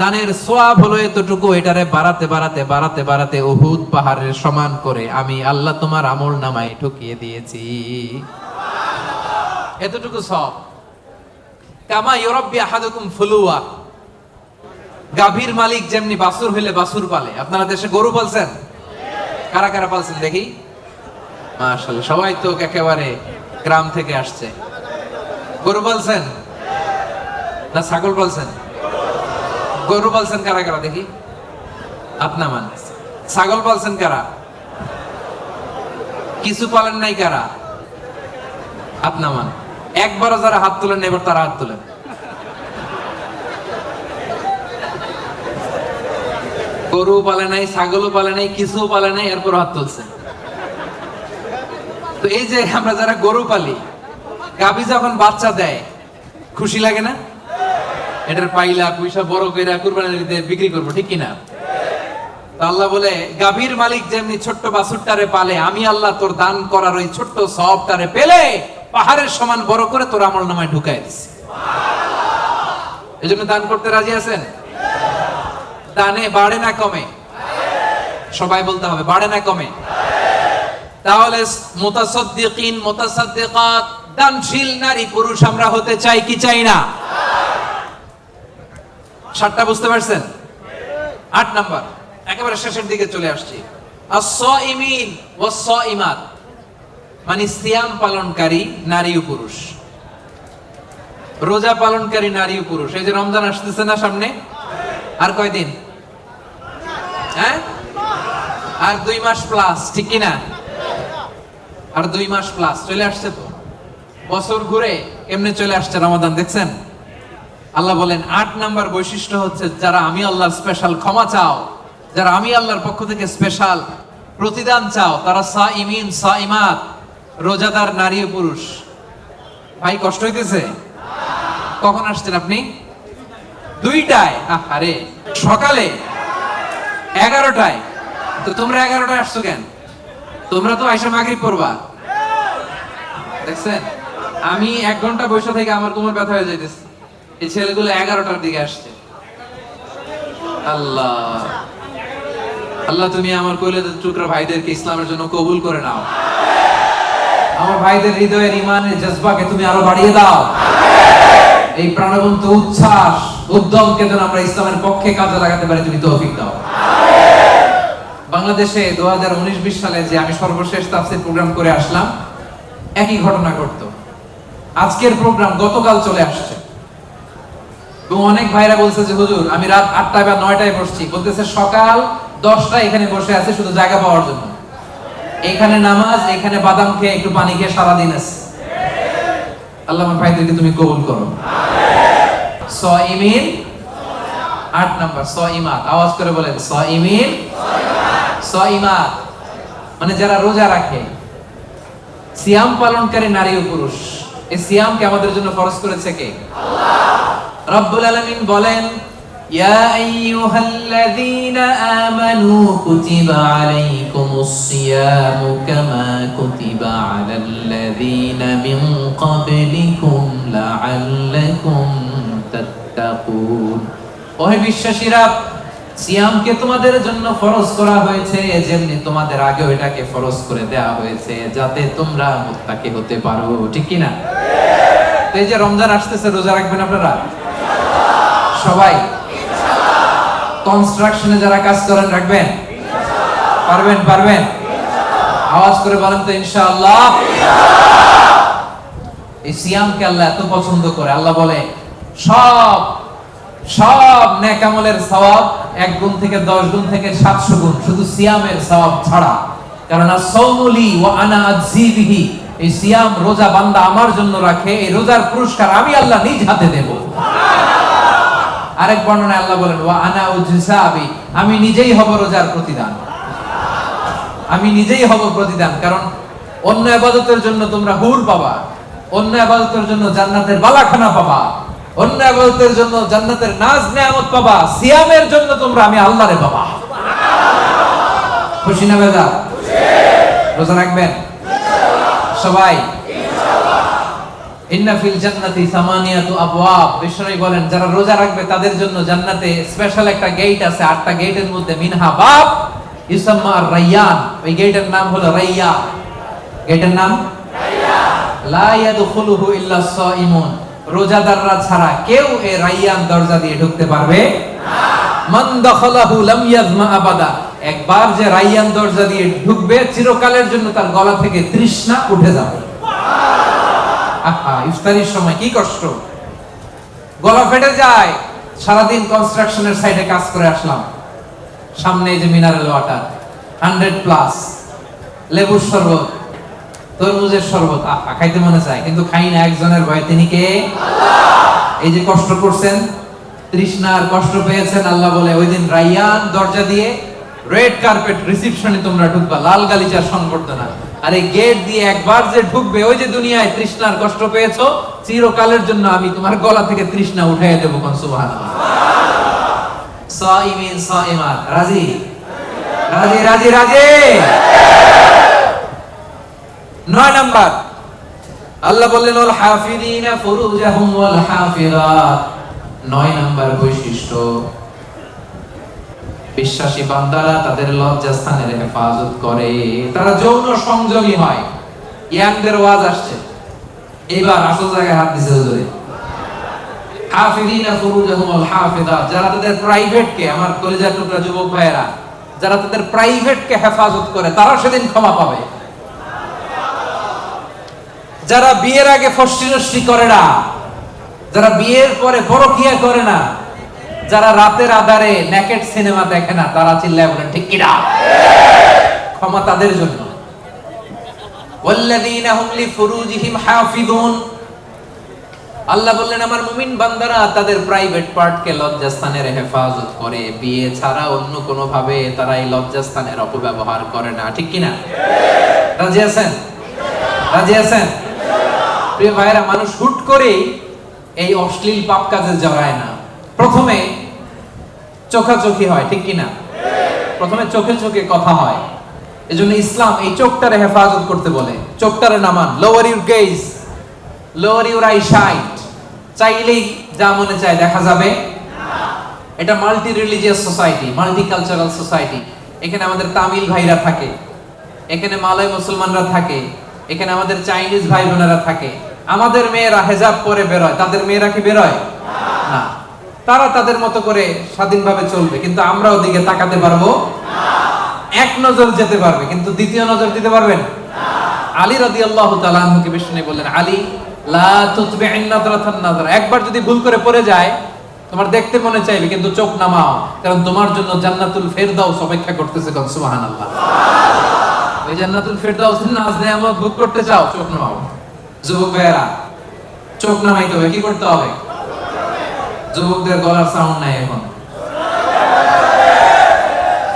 দানের সোয়াব হলো এতটুকু, এটারে বাড়াতে বাড়াতে বাড়াতে বাড়াতে উহুদ পাহাড়ের সমান করে আমি আল্লাহ তোমার আমল নামায় ঢুকিয়ে দিয়েছি। এতটুকু সব। কামা ইউরাব্বি আহাদুকুম ফুলুয়া। গাভীর মালিক যেমনি বাছুর হইলে বাছুর পালে। আপনারা দেশে গরু পালছেন? কারা কারা পালছেন দেখি? মাশাআল্লাহ, সবাই তো একেবারে গ্রাম থেকে আসছে। গরু পালছেন না ছাগল পালছেন? গরু পালছেন কারা কারা দেখি? আপনা মান। ছাগল পালছেন কারা? কিছু পালেন নাই কারা? আপনা মান। একবারও যারা হাত তোলেন এবার তারা হাত তোলেন। গরু পালে নাই, ছাগলও পালে নাই, কিছু পালে নাই, এরপর হাত তুলছে। তো এই যে আমরা যারা গরু পালি, গাভী যখন বাচ্চা দেয় খুশি লাগে না? এটার পাইলা পয়সা বড় কইরা কুরবানির ঈদে বিক্রি করবো, ঠিক কিনা? তো আল্লাহ বলে গাভীর মালিক যেমনি ছোট্ট বাছুরটারে পালে, আমি আল্লাহ তোর দান করার ওই ছোট্ট সওয়াবটারে পেলে পাহাড়ের সমান বড় করে তোর আমল নামায় ঢুকাই দিছি। এজন্য দান করতে রাজি আছেন? দানে বাড়ে না কমে? সবাই বলতে হবে বাড়ে না কমে? তাহলে মুতাসাদ্দিকিন মুতাসাদ্দিকাত দানশীল নারী পুরুষ আমরা হতে চাই কি চাই না? 7টা বুঝতে পারছেন? 8 নাম্বার, একেবারে শেষের দিকে চলে আসছি। আস-সাইমিন ওয়াস-সাইমাত, মানে সিয়াম পালনকারী নারী ও পুরুষ। রোজা পালনকারী নারী ও পুরুষ। এই যে রমজান আসতেছে না সামনে, আর কয়দিন? হ্যাঁ, আর 2 মাস প্লাস, ঠিক কিনা? আর 2 মাস প্লাস চলে আসছে। তো বছর ঘুরে এমনি চলে আসছে রমাদান, দেখছেন? আল্লাহ বলেন 8 নাম্বার বৈশিষ্ট্য হচ্ছে যারা আমি আল্লাহর স্পেশাল ক্ষমা চাও, যারা আমি আল্লাহর পক্ষ থেকে স্পেশাল প্রতিদান চাও, তারা সাইমিন সাইমাত, রোজাদার নারী ও পুরুষ। ভাই কষ্ট হইতেছে? কখন আসছেন আপনি? 2টায়? আরে সকালে 11টায়। তো তোমরা 11টায় আসছো কেন? তোমরা তো আইসা মাগরিব পড়বা। দেখছেন, আমি 1 ঘন্টা বসে থেকে আমার কোমর ব্যথা হয়ে যাইতেছে। এই ছেলেগুলো 11টার দিকে আসছে। আল্লাহ আল্লাহ, তুমি আমার কলিজার টুকরা ভাইদেরকে ইসলামের জন্য কবুল করে নাও। আমার ভাইদের হৃদয়ের ঈমানের জজবাকে তুমি আরো বাড়িয়ে দাও। এই প্রাণবন্ত উচ্ছ্বাস উদ্যমকে যেন আমরা ইসলামের পক্ষে কাজে লাগাতে পারি, তুমি তৌফিক দাও। বাংলাদেশে 2019-20 সালে যে আমি সর্বশেষ তাফসীর প্রোগ্রাম করে আসলাম, একই ঘটনা ঘটতো। আজকের প্রোগ্রাম গতকাল চলে আসছে এবং অনেক ভাইরা বলছে যে হুজুর আমি রাত 8টায় বা 9টায় বসছি, বলতেছে সকাল 10টায় এখানে বসে আছে শুধু জায়গা পাওয়ার জন্য। এখানে নামাজ, এখানে বাদাম খেয়ে একটু পানি খেয়ে সারাদিন আছে। আল্লাহ আমার ভাইদেরকে তুমি কবুল করো। সাইমিন 8 নাম্বার, সাইমাত। আওয়াজ করে বলেন সাইমিন সাইমাত। মানে যারা রোজা রাখে, সিয়াম পালনকারী নারী ও পুরুষ, এই সিয়ামকে আমাদের জন্য ফরজ করেছে কে? আল্লাহ। রব্বুল আলামিন বলেন, ইয়া আইয়ুহাল্লাযীনা আমানু কুতিবা আলাইকুমুস সিয়ামু কামা কুতিবা আলাল্লাযীনা মিন ক্বাবলিকুম লাআল্লাকুম তাত্তাকুন। ওহে বিশ্বাসীরা, সিয়ামকে তোমাদের জন্য ফরজ করা হয়েছে যেমনি তোমাদের আগেও এটাকে ফরজ করে দেয়া হয়েছে, যাতে তোমরা মুত্তাকি হতে পারো। ঠিক কি না? তো এই যে রমজান আসতেছে, রোজা রাখবেন আপনারা সবাই? কনস্ট্রাকশনে যারা কাজ করেন রাখবেন? পারবেন? পারবেন? আওয়াজ করে বলেন তো ইনশাআল্লাহ। এই সিয়ামকে আল্লাহ এত পছন্দ করে, আল্লাহ বলে সব নেক আমলের সওয়াব 1 গুণ থেকে 10 গুণ থেকে 700 গুণ, শুধু সিয়ামের সওয়াব ছাড়া। কারণ আস-সাওমুলি ওয়া আনা আযী বিহি, এই সিয়াম রোজা বান্দা আমার জন্য রাখে, এই রোজার পুরস্কার আমি আল্লাহ নিজ হাতে দেব। আরেক বর্ণনায় আল্লাহ বলেন, ওয়া আনা উজসাবি, আমি নিজেই হব রোজার প্রতিদান, আমি নিজেই হব প্রতিদান। কারণ অন্য ইবাদতের জন্য তোমরা হুর পাবা, অন্য ইবাদতের জন্য জান্নাতের বালাখানা পাবা, অন্য ইবাদতের জন্য জান্নাতের নাজ নেয়ামত পাবা, সিয়ামের জন্য তোমরা আমি আল্লাহরে পাবা। খুশি না বেজার? রোজা রাখবেন সবাই? ইন্না ফিল জান্নাতি সামানিয়াতু আবওয়াব, বিশ্বনবী বলেন যারা রোজা রাখবে তাদের জন্য জান্নাতে স্পেশাল একটা গেট আছে, 8টা গেটের মধ্যে মিনহা বাব ইউসাম্মা আর-রায়্যান, ওই গেটের নাম হলো রায়্যান। গেটের নাম রায়্যান। লা ইয়াদখুলুহু ইল্লা সাইমুন, রোজাদাররা ছাড়া কেউ এই রায়্যান দরজা দিয়ে ঢুকতে পারবে না। মান দাখালাহু লাম ইয়াজমা আবাদা, একবার যে রায়্যান দরজা দিয়ে ঢুকবে চিরকালের জন্য তার গলা থেকে তৃষ্ণা উঠে যাবে। ইফতারির সময় কি কষ্ট, গলা ফেটে যায়। সারাদিন কনস্ট্রাকশনের সাইডে কাজ করে আসলাম, সামনে যে মিনারেল ওয়াটার 100+, লেবুর শরবত, তরমুজের শরবত, খাইতে মনে চায় কিন্তু খাই না, একজনের ভয়, তিনি কে? আল্লাহ। এই যে কষ্ট করছেন, তৃষ্ণার কষ্ট পেয়েছেন, আল্লাহ বলে ওই দিন রায়্যান দরজা দিয়ে রেড কার্পেট রিসেপশনে তোমরা ঢুকবা, লাল গালিচার সংবর্ধনা। আর এই গেট দিয়ে একবার যে ঢুকবে, ওই যে দুনিয়ায় তৃষ্ণার কষ্ট পেয়েছো, চিরকালের জন্য আমি তোমার গলা থেকে তৃষ্ণা উঠাইয়া দেবো। কোন সুবহানাল্লাহ। সাইমিন সাইমাত, রাজি রাজি রাজি রাজি। 9 নাম্বার আল্লাহ বললেন ওয়াল হাফিযিনা ফুরুজাহুম ওয়াল হাফিযাত। 9 নাম্বার বৈশিষ্ট্য, বিশ্বাসী বান্দারা তাদের লজ্জাস্থানের হেফাজত করে, তারা যৌন সংযমী হয়। ইয়াংদের ওয়াজ আসছে, এবার আসল জায়গায় হাত দিছে হুজুরে। হাফিযিনা ফুরুজাহুম ওয়াল হাফিযাত, যারা তাদের প্রাইভেটকে, আমার কলিজার টুকরা যুবক ভাইয়েরা, যারা তাদের প্রাইভেটকে হেফাজত করে তারা সেদিন ক্ষমা পাবে। যারা বিয়ের আগে ফষ্টি করে না, যারা বিয়ের পরে পরকিয়া করে না, যারা রাতের আধারে নেকেড সিনেমা দেখে না, তারা চিল্লায় বলেন ঠিক কিনা? ক্ষমা তাদের জন্য। ওয়াল্লাযীনা হুম লিফুরুজিহিম হাফিযুন, আল্লাহ বললেন আমার মুমিন বান্দারা তাদের প্রাইভেট পার্টকে লজ্জাস্থানের হেফাজত করে, বিয়ে ছাড়া অন্য কোনো ভাবে তারা এই লজ্জাস্থানের অপব্যবহার করে না। ঠিক কিনা? রাজি আছেন? রাজি আছেন? প্রিয় ভাইরা, মানুষ হুট করেই এই অশ্লীল পাপ কাজে জড়ায় না। প্রথমে চোখাচোখি হয়, ঠিক কিনা? প্রথমে চোখে চোখে কথা হয়। এজন্য ইসলাম এই চোখটারে হেফাজত করতে বলে। চোখটারে নামান, lower your gaze, lower your eye sight. চাইলেই যা মনে চায় দেখা যাবে না। এটা multi religious society, multi cultural society. এখানে আমাদের তামিল ভাইরা থাকে, এখানে মালয় মুসলমানরা থাকে, এখানে আমাদের চাইনিজ ভাই বোনেরা থাকে। আমাদের মেয়েরা হেজাব পরে বেরোয়, তাদের মেয়েরা কি বেরোয় না? তারা তাদের মতো করে স্বাধীনভাবে চলবে, কিন্তু আমরা ওদিকে তাকাতে পারবো না। এক নজর যেতে পারবে, কিন্তু দ্বিতীয় নজর দিতে পারবেন না। আলী রাদিয়াল্লাহু তাআলা আনহুকে বিষ্ণু বললেন, আলী লা তুতবি'ন নাযরাতান নাযরা, একবার যদি ভুল করে পড়ে যায়, তোমার দেখতে মনে চাইবে কিন্তু চোখ নামাও, কারণ তোমার জন্য জান্নাতুল ফেরদাউস অপেক্ষা করতেছে। কোন সুবহানাল্লাহ। ওই জান্নাতুল ফেরদাউসের নাজ নেয়ামত ভোগ করতে চাও, চোখ নামাও। যুবক ভাইয়েরা, চোখ নামাইতে হবে, কি করতে হবে? যুবকদের গলার সাউন্ড নাই এখন,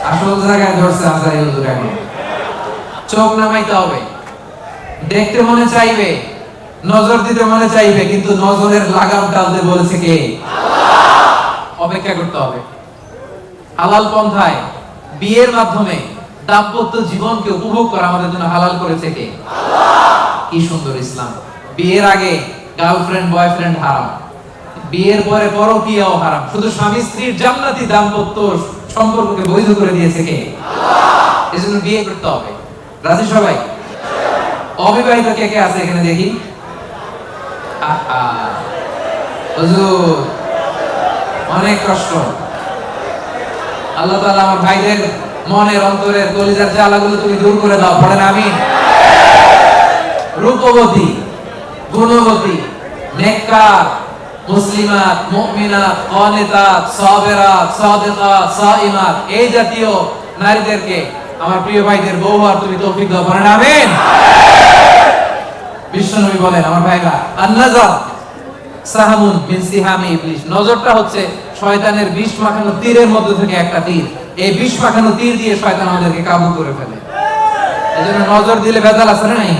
আসল জায়গায় ধরছে আজারি হুজুর এখন। চোখ নামাইতে হবে, দেখতে মনে চাইবে, নজর দিতে মনে চাইবে, কিন্তু নজরের লাগাম টানতে বলেছে কে? অপেক্ষা করতে হবে। হালাল পন্থায় বিয়ের মাধ্যমে দাম্পত্য জীবনকে উপভোগ করা আমাদের জন্য হালাল করেছে কে? কি সুন্দর ইসলাম। বিয়ের আগে গার্লফ্রেন্ড বয়ফ্রেন্ড হারাম, বিয়ের পরে পরকীয়াও হারাম, শুধু স্বামী স্ত্রীর জান্নাতি দাম্পত্য সম্পর্ককে বৈধ করে দিয়েছে কে? এজন্য বিয়ে করতে হবে। রাজি সবাই? অবিবাহিত কে কে আছে এখানে দেখি? হুজুর অনেক কষ্ট। আল্লাহ তাআলা আমার ভাইদের মনের অন্তরের কলিজার জ্বালাগুলো তুমি দূর করে দাও, পড়েন আমিন। রূপবতী, গুণবতী, নেককার, মুসলিমাত, মুমিনাত, কানিতাত, সাবিরাত, সাদিকাত, সাইমাত, এই জাতীয় নারীদেরকে আমার প্রিয় ভাইদের বউ হওয়ার তুমি তৌফিক দাও, পড়েন আমিন। বিশ্বনবী বলেন আমার ভাইরা, আন-নাজার সাহামুন মিন সিহামি ইবলিস, নজরটা হচ্ছে শয়তানের বিষ মাখানো তীরের মধ্যে থেকে একটা তীর। এই বিষ মাখানো তীর দিয়ে শয়তান আমাদেরকে কাবু করে ফেলে। এজন্য নজর দিলে ভেজাল আছে না নাই?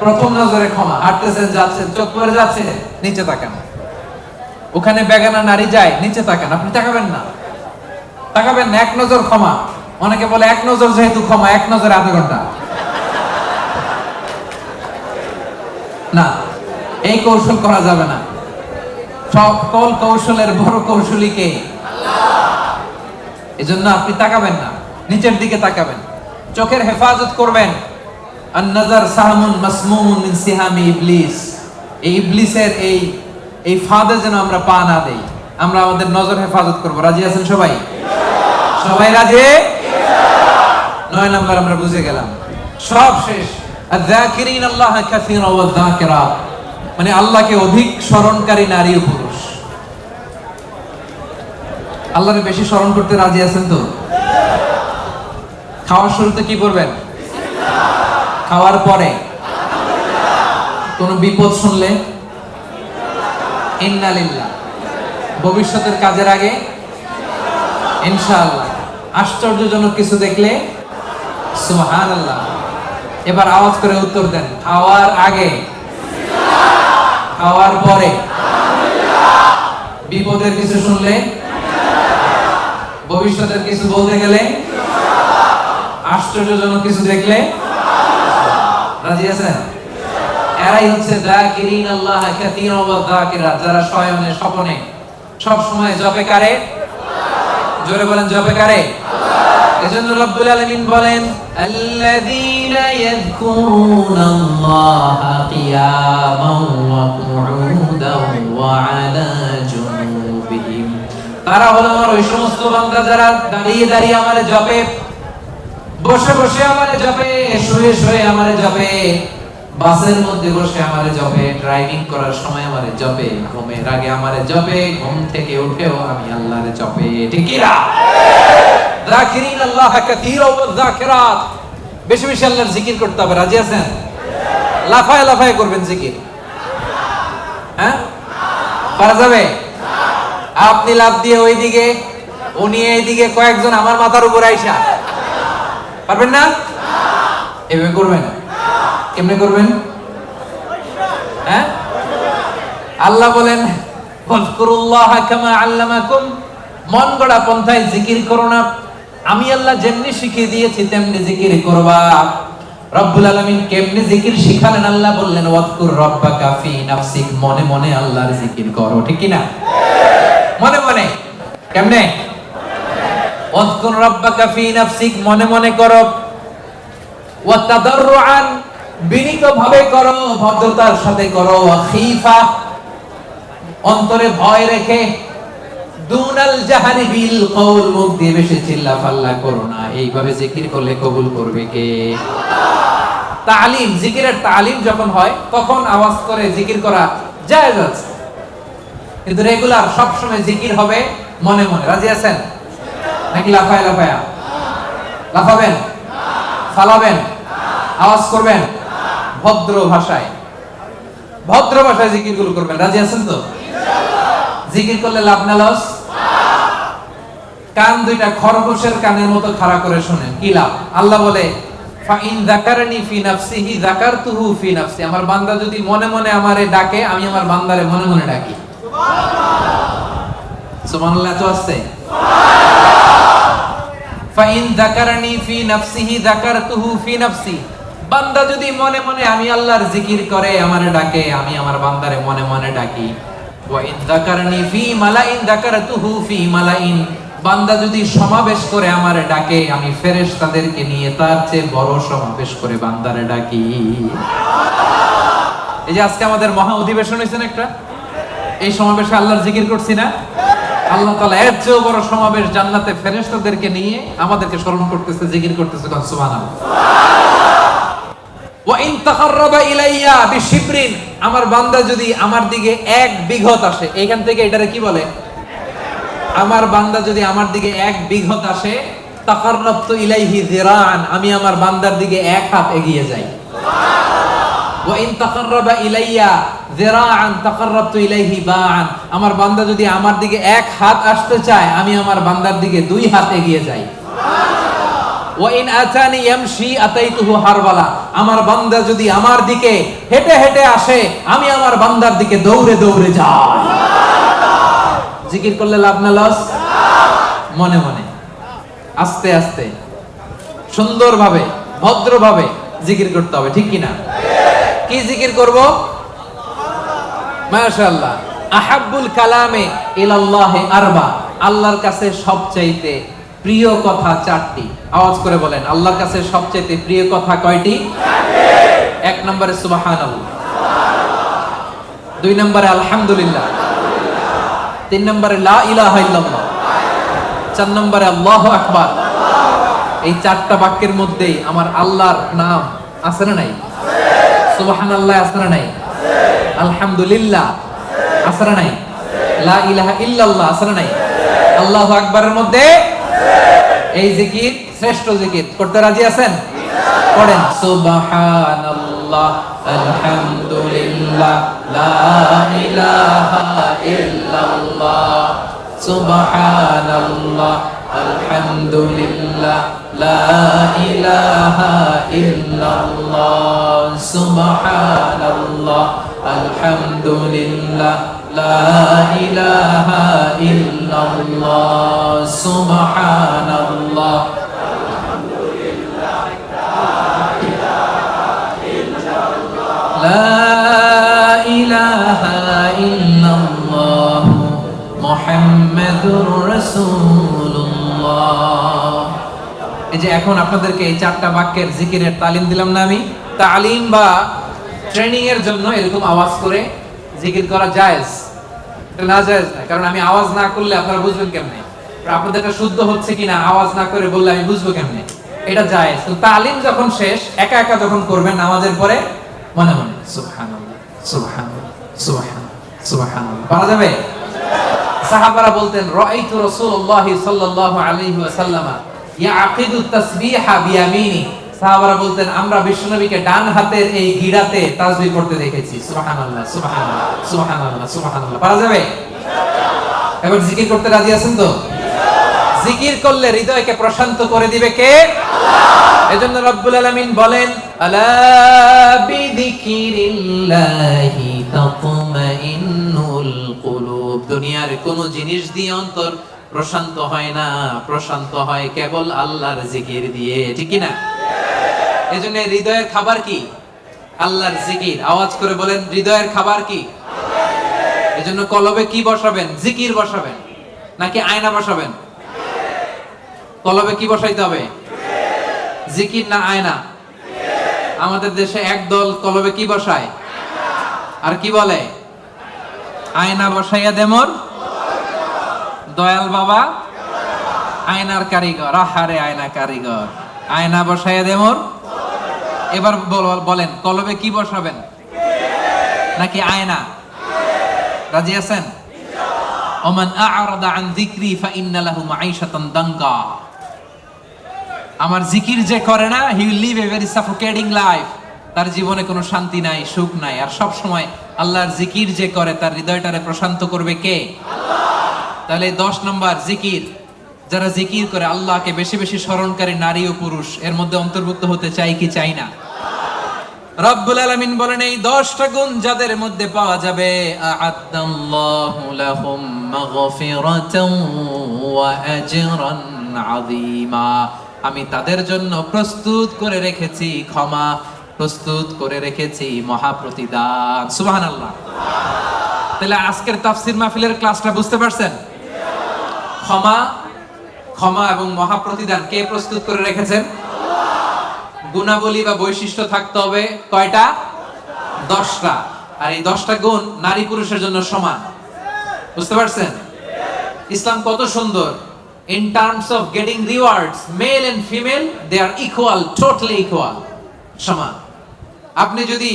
প্রথম নজরে ক্ষমা, হাঁটতেছেন যাচ্ছেন চোখ পড়ে যাচ্ছে নিচে তাকান, ওখানে বেগানা নারী যায় নিচে তাকান, আপনি তাকাবেন না, তাকাবেন না, এক নজর ক্ষমা। অনেকে বলে এক নজর যেহেতু ক্ষমা, এক নজরে আধা ঘন্টা। না, এই কৌশল করা যাবে না। সকল কৌশলের বড় কৌশলী কে? আল্লাহ। এজন্য আপনি তাকাবেন না, নিচের দিকে তাকাবেন, চোখের হেফাজত করবেন। আন-নাজার সাহামুন মাসমুমুন মিন সিহামি ইবলিস, এই ইবলিসের এই ফাঁদে যেন আমরা পা না দেই। আমরা আমাদের নজর হেফাজত করব। রাজি আছেন সবাই? সবাই রাজি? 9 নাম্বার আমরা বুঝে গেলাম, সব শেষ। আয-যাকিরিন আল্লাহ কাসীরা ওয়া যাকিরাত, মানে আল্লাহকে অধিক স্মরণকারী নারী ও পুরুষ। আল্লাহকে বেশি স্মরণ করতে রাজি আছেন তো? খাওয়ার শুরুতে কি করবেন? খাওয়ার পরে কোন বিপদ শুনলে ইন্না লিল্লাহ, ভবিষ্যতের কাজের আগে ইনশাআল্লাহ, আশ্চর্যজনক কিছু দেখলে সুবহানাল্লাহ। এবার আওয়াজ করে উত্তর দেন, খাওয়ার আগে, খাওয়ার পরে, বিপদের কিছু শুনলে, ভবিষ্যতের কিছু বলতে গেলে, আশ্চর্যজনক কিছু দেখলে। রাজি আছেন? এরাই হচ্ছে যাকিরিন আল্লাহ কাসীরা ওয়া যাকিরাত, যারা শয়নে স্বপনে সব সময় জপে কারে? জোরে বলেন, জপে কারে? এজন্য রব্বুল আলামিন বলেন, আল্লাযীনা ইয়াযকুরুনাল্লাহা কিয়ামান ওয়া কুউদান ওয়া আলা জুনুবিহিম, তারা হলো আমার ওই সমস্ত বান্দা যারা দাঁড়িয়ে দাঁড়িয়ে আমারে জপে, বসে বসে আমারে জপে, শুয়ে শুয়ে আমারে জপে, বাসের মধ্যে বসে আমারে জপে, ড্রাইভিং করার সময় আমারে জপে, ঘুমের আগে আমারে জপে, ঘুম থেকে উঠেও আমি আল্লাহরে জপে। ঠিক কি না? যাকিরিন আল্লাহ কাসীরা ওয়া যাকিরাত, বেশি বেশি আল্লাহর জিকির করতে হবে। রাজি আছেন? লাফায় লাফায় করবেন জিকির। হ্যাঁ, পারা যাবে? আপনি লাফ দিয়ে ওইদিকে, উনি এইদিকে, কয়েকজন আমার মাথার উপর আইসা, পারবেন না? এভাবে করবেন। কেমনে করবেন? হ্যাঁ, আল্লাহ বলেন ফাযকুরুল্লাহ কামা আল্লামাকুম, মন গড়া পন্থায় জিকির করো না, আমি আল্লাহ যেমনি শিখিয়ে দিয়েছি তেমনি জিকির করবা। রব্বুল আলামিন কেমনে জিকির শিখালেন? আল্লাহ বললেন ওয়াজকুর রাব্বাকা ফি নাফসিক, মনে মনে আল্লাহর জিকির করো। ঠিক কি না? মনে মনে। কেমনে? ওয়াজকুর রাব্বাকা ফি নাফসিক, মনে মনে করো, ওয়া তাদাররুআন, বিনীতভাবে করো, ভদ্রতার সাথে করো, ওয়া খীফা, অন্তরে ভয় রেখে, দুনাল জাহারি বিল কওল, মুখ দিয়ে বেশি চিল্লা ফাল্লা করো না। এইভাবে জিকির করলে কবুল করবে কে? তালিম, জিকিরের তালিম যখন হয় তখন আওয়াজ করে জিকির করা জায়েজ আছে, কিন্তু রেগুলার সব সময় জিকির হবে মনে মনে। রাজি আছেন নাকি লাফায় লাফায়া? লাফাবেন, ফালাবেন, আওয়াজ করবেন, ভদ্র ভাষায়, ভদ্র ভাষায় জিকিরগুলো করবেন। রাজি আছেন তো? জিকির করলে লাভ না লস? কান দুইটা খরগোশের কানের মতো খাড়া করে শুনেন, কি লাভ? আল্লাহ বলে ফাইন যাকারানি ফি নাফসিহি যাকারতুহু ফি নাফসি, আমার বান্দা যদি মনে মনে আমারে ডাকে, আমি আমার বান্দারে মনে মনে ডাকি। সুবহানাল্লাহ। সুবহানাল্লাহ তো আছে। ফাইন যাকারানি ফি নাফসিহি যাকারতুহু ফি নাফসি, বান্দা যদি মনে মনে আমি আল্লাহর জিকির করে আমারে ডাকে, আমি আমার বান্দারে মনে মনে ডাকি। ওয়া ইন যাকারানি ফি মালাইন যাকারতুহু ফি মালাইন, বান্দা যদি সমাবেশ করে আমারে ডাকে, আমি ফেরেশতাদেরকে নিয়ে তার চেয়ে বড় সমাবেশ করে বান্দারে ডাকি। এই যে আজকে আমাদের মহা অধিবেশন হয়েছে না একটা, এই সমাবেশে আল্লাহর জিকির করছি না? আল্লাহ তাআলা এর চেয়ে বড় সমাবেশ জান্নাতে ফেরেশতাদেরকে নিয়ে আমাদেরকে স্মরণ করতেছে, জিকির করতেছে। সুবহানাল্লাহ। ওয়া ইন তাকাররাবা ইলাইয়া বিশিবরিন, আমার বান্দা যদি আমার দিকে এক বিঘত আসে, এইখান থেকে এটারে কি বলে? আমার বান্দা যদি আমার দিকে এক বিঘত আসে, তাকাররাবতু ইলাইহি যিরাআন, আমি আমার বান্দার দিকে এক হাত এগিয়ে যাই। ওয়া ইন তাকাররাবা ইলাইয়া যিরাআন তাকাররাবতু ইলাইহি বাআন, আমার বান্দা যদি আমার দিকে এক হাত আসতে চায়, আমি আমার বান্দার দিকে দুই হাত এগিয়ে যাই। ওয়া ইন আতানি ইয়ামশি আতাইতুহু হারওয়ালা, আমার বান্দা যদি আমার দিকে হেঁটে হেঁটে আসে, আমি আমার বান্দার দিকে দৌড়ে দৌড়ে যাই। জিকির করলে লাভ না লস? মনে মনে, আস্তে আস্তে, সুন্দরভাবে, ভদ্রভাবে জিকির করতে হবে, ঠিক কিনা? কি জিকির করব? মাশাআল্লাহ। আহাব্বুল কালামে ইলাল্লাহি আরবা, আল্লাহর কাছে সবচাইতে প্রিয় কথা চারটি। আওয়াজ করে বলেন, আল্লাহর কাছে সবচাইতে প্রিয় কথা কয়টি? এক নম্বরে সুবহানাল্লাহ, দুই নম্বরে আলহামদুলিল্লাহ, তিন নম্বরে লা ইলাহা ইল্লাল্লাহ, চার নম্বরে আল্লাহু আকবার। এই চারটা বাক্যের মধ্যেই আমার আল্লাহর নাম আছে না নাই? সুবহানাল্লাহ আছে না নাই? আলহামদুলিল্লাহ আছে না নাই? লা ইলাহা ইল্লাল্লাহ আছে না নাই? আল্লাহু আকবারের মধ্যে এই জিকির শ্রেষ্ঠ জিকির। করতে রাজি আছেন? পড়েন সুবহানাল্লাহ আলহামদুলিল্লাহ লা ইলাহা ইল্লাল্লাহ, সুবহানাল্লাহ আলহামদুলিল্লাহ লা ইলাহা ইল্লাল্লাহ, সুবহানাল্লাহ আলহামদুলিল্লাহ লা ইলাহা ইল্লাল্লাহ, সুবহানাল্লাহ লা ইলাহা ইল্লাল্লাহ মুহাম্মাদুর রাসূলুল্লাহ। এই যে এখন আপনাদেরকে এই চারটা বাক্যের জিকিরের তালিম দিলাম না আমি? তালিম বা ট্রেনিং এর জন্য এরকম আওয়াজ করে জিকির করা জায়েজ, এটা না জায়েজ না। কারণ আমি আওয়াজ না করলে আপনারা বুঝবেন কেমনে? আপনাদের এটা শুদ্ধ হচ্ছে কিনা আওয়াজ না করে বললে আমি বুঝবো কেমনে? এটা জায়েজ। তো তালিম যখন শেষ, একা একা যখন করবেন নামাজের পরে মনে মনে সুবহানাল্লাহ সুবহানাল্লাহ সুবহানাল্লাহ সুবহানাল্লাহ পারা যাবে? সাহাবারা বলতেন রাআইতু রাসূলুল্লাহ সাল্লাল্লাহু আলাইহি ওয়াসাল্লাম ইয়াকিদু তাসবিহা বিয়ামিনি, সাহাবারা বলতেন আমরা বিশ্বনবীকে ডান হাতের এই গিরাতে তাসবিহ করতে দেখেছি। সুবহানাল্লাহ সুবহানাল্লাহ সুবহানাল্লাহ সুবহানাল্লাহ পারা যাবে? এবার জিকির করতে রাজি আছেন তো? জিকির করলে হৃদয়কে প্রশান্ত করে দিবে কে? আল্লাহ। এজন্য রব্বুল আলামিন বলেন আলা বিযিকিরিল্লাহি তাতমাইন্নুল কুলুব, দুনিয়ার কোন জিনিস দিয়ে অন্তর প্রশান্ত হয় না, প্রশান্ত হয় কেবল আল্লাহর জিকির দিয়ে, ঠিক কি না? এজন্য হৃদয়ের খাবার কি? আল্লাহর জিকির। আওয়াজ করে বলেন হৃদয়ের খাবার কি? এজন্য কলবে কি বসাবেন? জিকির বসাবেন নাকি আয়না বসাবেন? কলবে কি বসাইতে হবে? জিকির না আয়না? আমাদের দেশে একদল কলবে কি বসায় আর কি বলে? আয়না বসাইয়া দেমর দয়াল বাবা আয়নার কারিগর। আহারে আয়না কারিগর, আয়না বসাইয়া দেমর। এবার বলেন কলবে কি বসাবেন নাকি আয়না? রাজি আছেন? ওমান আ'রাদা আন যিকরি ফাইন্না লাহু মাঈশাতান দাঙ্কা, আমার জিকির যে করে না, he will live a very suffocating life, তার জীবনে কোনো শান্তি নাই, সুখ নাই। আর সব সময় আল্লাহর জিকির যে করে তার হৃদয়টারে প্রশান্ত করবে কে? আল্লাহ। তাহলে 10 নম্বর জিকির, যারা জিকির করে আল্লাহকে বেশি বেশি স্মরণকারী নারী ও পুরুষ এর মধ্যে অন্তর্ভুক্ত হতে চাই কি চাই না? রব্বুল আলামিন বলেন এই 10টা গুণ যাদের মধ্যে পাওয়া যাবে আ'আদাল্লাহু লাহুম মাগফিরাতান ওয়া আজরান আযীমা, আমি তাদের জন্য প্রস্তুত করে রেখেছি ক্ষমা, প্রস্তুত করে রেখেছি মহাপ্রতিদান। সুবহানাল্লাহ। তাহলে আজকের তাফসীর মাহফিলের ক্লাসটা বুঝতে পারছেন? ক্ষমা, ক্ষমা এবং মহাপ্রতিদান কে প্রস্তুত করে রেখেছেন? গুণাবলী বা বৈশিষ্ট্য থাকতে হবে কয়টা? 10টা। আর এই 10টা গুণ নারী পুরুষের জন্য সমান। বুঝতে পারছেন? ইসলাম কত সুন্দর। In terms of getting rewards, male and female, they are equal, totally equal. সমান। আপনি যদি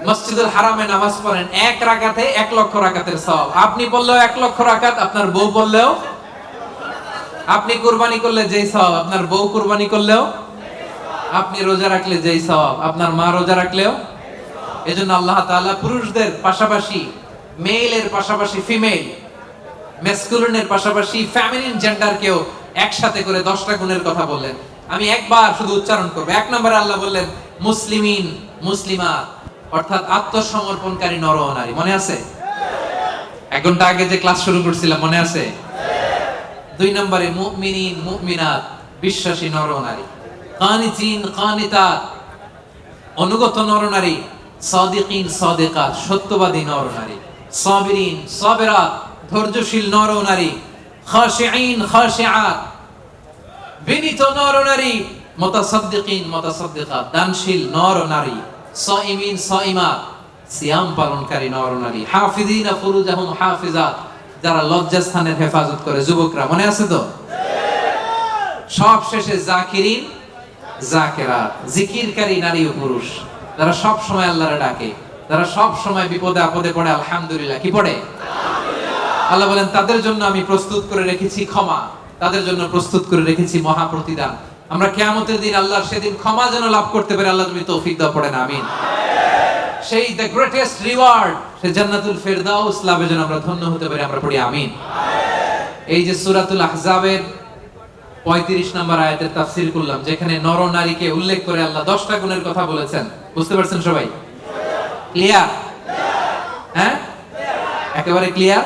মসজিদুল হারামে নামাজ পড়েন 1 রাকাতে 1 লক্ষ রাকাতের সওয়াব, আপনি পড়লেও 1 লক্ষ রাকাত, আপনার বউ পড়লেও, আপনি কুরবানি করলে যেই সওয়াব, আপনার বউ কুরবানি করলেও, আপনি রোজা রাখলে যেই সওয়াব, আপনার মা রোজা রাখলেও। এজন্য আল্লাহ তাআলা পুরুষদের পাশাপাশি মেইলের পাশাপাশি ফিমেল, ম্যাসকুলিনের পাশাপাশি ফেমিনিন জেন্ডারকেও একসাথে করে 10টা গুণের কথা বললেন। আমি একবার শুধু উচ্চারণ করব। 1 নম্বরে আল্লাহ বললেন মুসলিমিন, মুসলিমাত, অর্থাৎ আত্মসমর্পণকারী নর ও নারী। মনে আছে? 1 ঘন্টা আগে যে ক্লাস শুরু করছিলাম মনে আছে? 2 নম্বরে মুমিনিন, মুমিনাত, বিশ্বাসী নর ও নারী। কানিতিন, কানিতাত, অনুগত নর নারী। সাদিকিন, সাদিকাত, সত্যবাদী নর নারী। সাবিরিন, সাবিরাত, ধৈর্যশীল নর নারী। খাশিঈন, খাশিআত, বিনীত নর নারী। মুতাসাদ্দিকিন, মুতাসাদ্দিকাত, দানশীল নর নারী। সাইমিন, সাইমাত, সিয়াম পালনকারী নর নারী। হাফিজিনা ফুরুজাহুম হাফিজাত, যারা লজ্জাস্থানের হেফাজত করে। যুবকরা মনে আছে তো? সব শেষে জাকিরিন, জাকেরাত, জিকিরকারী নারী ও পুরুষ, যারা সব সময় আল্লাহরে ডাকে, যারা সব সময় বিপদে আপদে পড়ে আলহামদুলিল্লাহ কি পড়ে? আল্লাহ বলেন তাদের জন্য আমি প্রস্তুত করে রেখেছি ক্ষমা, তাদের জন্য প্রস্তুত করে রেখেছি মহাপ্রতিদান। আমরা কিয়ামতের দিন আল্লাহর সেদিন ক্ষমা যেন লাভ করতে পারি, আল্লাহ তুমি তৌফিক দাও, পড়েন আমিন। সেই দ্য গ্রেটেস্ট রিওয়ার্ড, সেই জান্নাতুল ফেরদাউস লাভে যেন আমরা ধন্য হতে পারি, আমরা পড়ি আমিন। এই যে সূরাতুল আহজাবের 35 নম্বর আয়াতের তাফসীর করলাম, যেখানে নর নারীকে উল্লেখ করে আল্লাহ 10টা গুণের কথা বলেছেন। বুঝতে পারছেন সবাই? ক্লিয়ার? হ্যাঁ, একেবারে ক্লিয়ার।